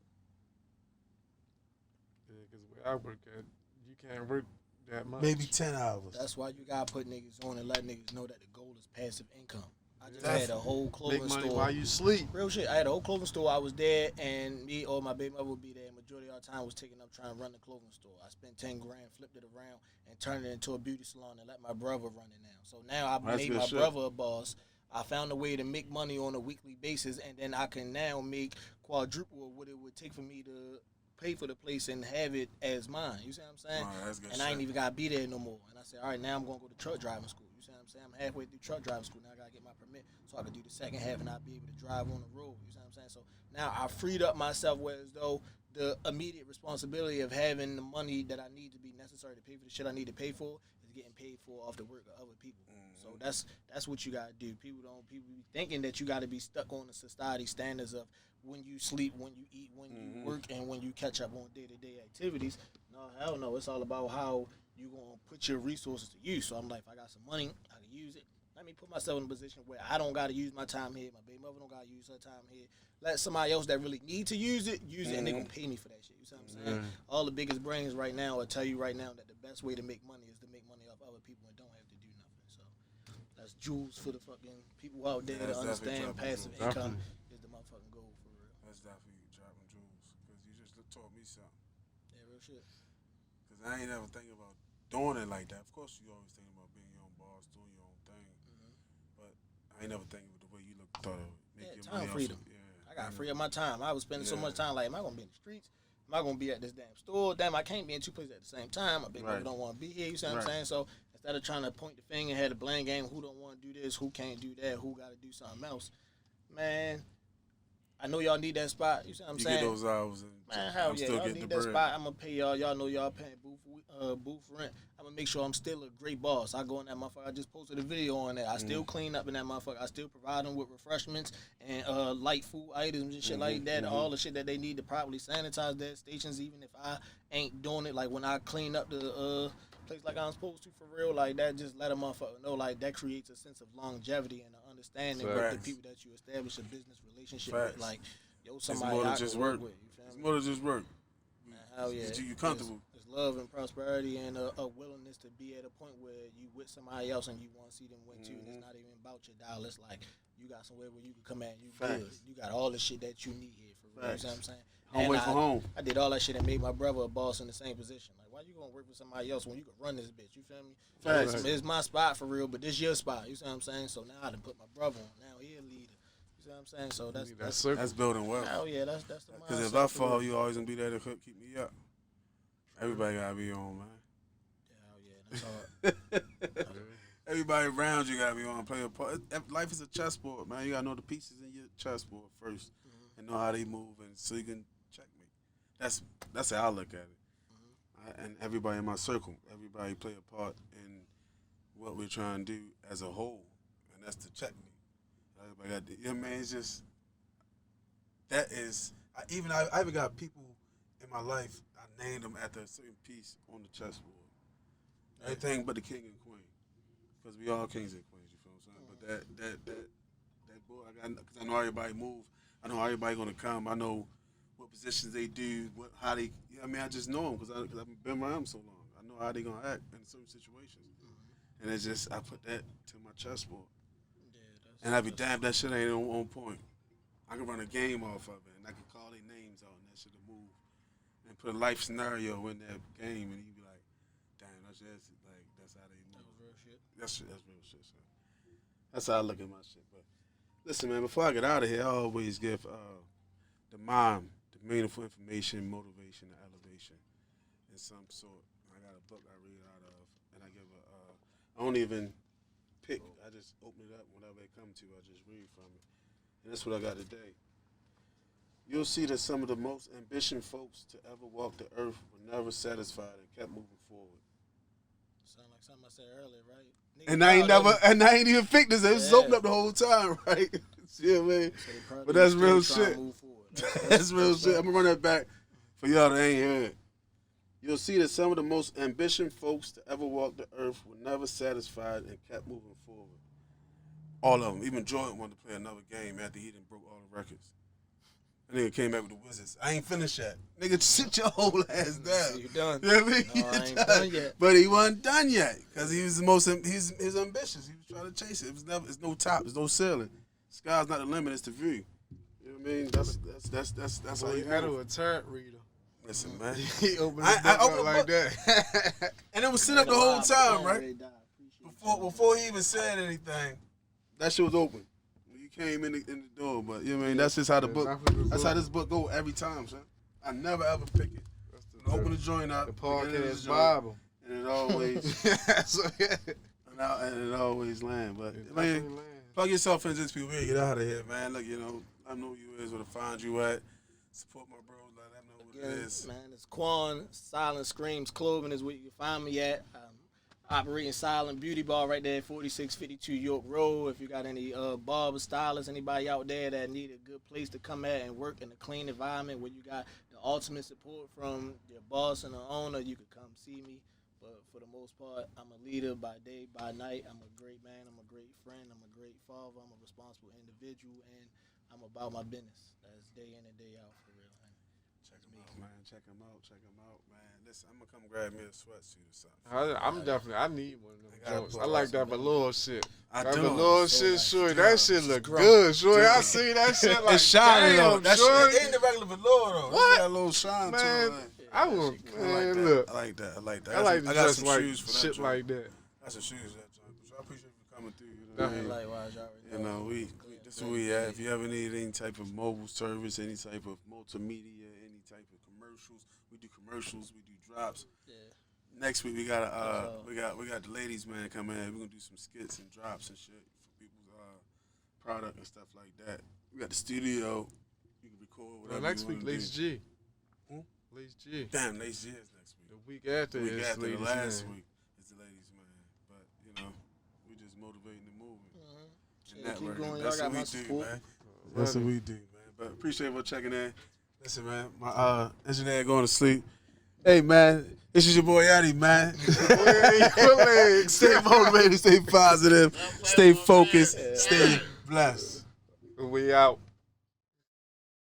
Yeah, because where I work at, you can't work that much. Maybe 10 hours. That's why you gotta put niggas on and let niggas know that the goal is passive income. I just Definitely. had a whole Make clothing money store. while you sleep. Real shit. I had a whole clothing store. I was there, and me or my baby mother would be there. Majority of our time was taken up trying to run the clothing store. I spent 10 grand, flipped it around, and turned it into a beauty salon and let my brother run it now. So now I That's made good my shit. brother a boss. I found a way to make money on a weekly basis, and then I can now make quadruple what it would take for me to pay for the place and have it as mine. You see what I'm saying? Oh, that's good And I ain't shit. even got to be there no more. And I said, all right, now I'm going to go to truck driving school. You see what I'm saying? I'm halfway through truck driving school. Now I got to get my permit so I can do the second half and I'll be able to drive on the road. You see what I'm saying? So now I freed up myself whereas though the immediate responsibility of having the money that I need to be necessary to pay for the shit I need to pay for is getting paid for off the work of other people. So that's what you got to do. People be thinking that you got to be stuck on the society standards of when you sleep, when you eat, when you work, and when you catch up on day-to-day activities. No, hell no. It's all about how you going to put your resources to use. So I'm like, if I got some money, I can use it. Let me put myself in a position where I don't got to use my time here. My baby mother don't got to use her time here. Let somebody else that really need to use it, and they're going to pay me for that shit. You see what I'm saying? All the biggest brains right now will tell you right now that the best way to make money is to make money off other people and don't have to do nothing. So that's jewels for the fucking people out there Yeah, to that's definitely understand dropping passive jewels. income is the motherfucking goal for real. That's definitely dropping jewels because you just taught me something. Yeah, real shit. Because I ain't ever thinking about doing it like that. Of course, you always thinking about being your own boss, doing your own thing. But I ain't never thinking about the way you thought of make your time money freedom. I got to free up my time. I was spending so much time like, am I going to be in the streets? Am I going to be at this damn store? Damn, I can't be in two places at the same time. My big brother don't want to be here. You see what I'm saying? So instead of trying to point the finger and have the blame game, who don't want to do this, who can't do that, who got to do something else, man, I know y'all need that spot. You see what I'm saying? You get those hours. Man, hell yeah, y'all need that spot. I'm going to pay y'all. Y'all know y'all paying booth rent. I'm going to make sure I'm still a great boss. I go in that motherfucker. I just posted a video on that. I still clean up in that motherfucker. I still provide them with refreshments and light food items and shit like that. All the shit that they need to properly sanitize their stations, even if I ain't doing it. Like when I clean up the place like I'm supposed to for real, like that, just let a motherfucker know. Like that creates a sense of longevity and an understanding with the people that you establish a business relationship with. Like, yo, somebody I can work with. You feel me? It's more than just work. Hell yeah. You comfortable. It's love and prosperity and a willingness to be at a point where you with somebody else and you want to see them win too. And it's not even about your dollar. It's like you got somewhere where you can come at and you good. You got all the shit that you need here for real. You know what I'm saying? Home away from home. I did all that shit and made my brother a boss in the same position. Like, why you gonna work with somebody else when you can run this bitch? You feel me? It's my spot for real, but this your spot. You see what I'm saying? So now I done put my brother on. Now he a leader. You see what I'm saying? So that's building wealth. Hell yeah, that's the mindset. Because if I fall, you always gonna be there to keep me up. Everybody gotta be on, man. Yeah, that's all. Everybody around you gotta be on, play a part. Life is a chessboard, man. You gotta know the pieces in your chessboard first, and know how they move, and so you can checkmate. That's how I look at it. And everybody in my circle, everybody play a part in what we're trying to do as a whole, and that's the checkmate. Everybody got, you know what I mean? It's just that is. I even got people in my life. I named them after a certain piece on the chessboard. Everything but the king and queen, because we all kings and queens. You feel what I'm saying? But that boy, because I know everybody move. I know how everybody gonna come. I know what positions they do, how they. I mean, I just know them because I've been around them so long. I know how they gonna act in certain situations, and it's just I put that to my chessboard. Yeah, and I be damned that shit ain't on point. I can run a game off of it, and I can call their names out, and that shit'll move, and put a life scenario in that game, and you be like, damn, that's how they move. That was real shit. That's real shit. So that's how I look at my shit. But listen, man, before I get out of here, I always give the mom the meaningful information, motivation, and elevation in some sort. I got a book I read out of, and I give I don't even pick. I just open it up whenever it comes to. I just read from it. And that's what I got today. You'll see that some of the most ambitious folks to ever walk the earth were never satisfied and kept moving forward. Sound like something I said earlier, right? And I ain't even picked this. It was open up the whole time, right? See what I mean? But that's real shit. That's real shit. I'm gonna run that back for y'all that ain't heard it. You'll see that some of the most ambitious folks to ever walk the earth were never satisfied and kept moving forward. All of them. Even Jordan wanted to play another game after he done broke all the records. That nigga came back with the Wizards. I ain't finished yet. Nigga, sit your whole ass down. You done. You know what I mean? No, I ain't done yet. But he wasn't done yet because he was he's ambitious. He was trying to chase it. It's no top. There's no ceiling. Sky's not the limit. It's the view. You know what I mean? That's how you had a turret reader. Listen, man. He opened his book up like that. And it was set up the whole time, right? Before he even said anything, that shit was open. You came in the door, but you know what I mean? That's just how that's how this book go every time, son. I never ever pick it. Open the joint up. The podcast Bible. And it always and it always land. But man, plug yourself into this people. We get out of here, man. Look, you know, I know who you is, where to find you at. Support my bros, let them know what it is. Man, it's Quan. Silent Screams Clothing is where you can find me at. Operating Silent Beauty Bar right there at 4652 York Road. If you got any barber stylists, anybody out there that need a good place to come at and work in a clean environment where you got the ultimate support from your boss and the owner, you could come see me. But for the most part, I'm a leader by day, by night. I'm a great man. I'm a great friend. I'm a great father. I'm a responsible individual, and I'm about my business. That's day in and day out for real. Check him out, man. Check him out, man. Listen, I'm gonna come grab me a sweatsuit or something. I need one of them joints. I like that velour shit. That velour shit, Shorty. That shit look good, Shorty. I see that shit like, it's shiny though. Damn, Shorty. It ain't the regular velour though. It got a little shine to it. I want, I man, like that. look. I like that. I like that. I like to I got dress some like shoes for that shit joint. like that. I got some shoes for that joint. So I appreciate you coming through. You know what I mean? Likewise, y'all already You know, this is where we at. If you ever need any type of mobile service, any type of multimedia, any type of commercials, we do commercials, we do drops. Yeah. Next week we got we got the ladies man coming in. We're gonna do some skits and drops and shit for people's product and stuff like that. We got the studio. You can record whatever. Well, next you week, wanna Lace do. G. Lace G. Damn, Lace G is next week. The week after The week is after the Ladies last Man. week is the ladies man. But you know, we just motivating the movement. And Yeah, keep networking. going. Y'all That's got what we my do, support. man. That's what we do, man. But appreciate you checking in. Listen, man, my engineer going to sleep. Hey, man, this is your boy Yachty, man. Stay motivated, stay positive, stay focused, stay blessed. We out.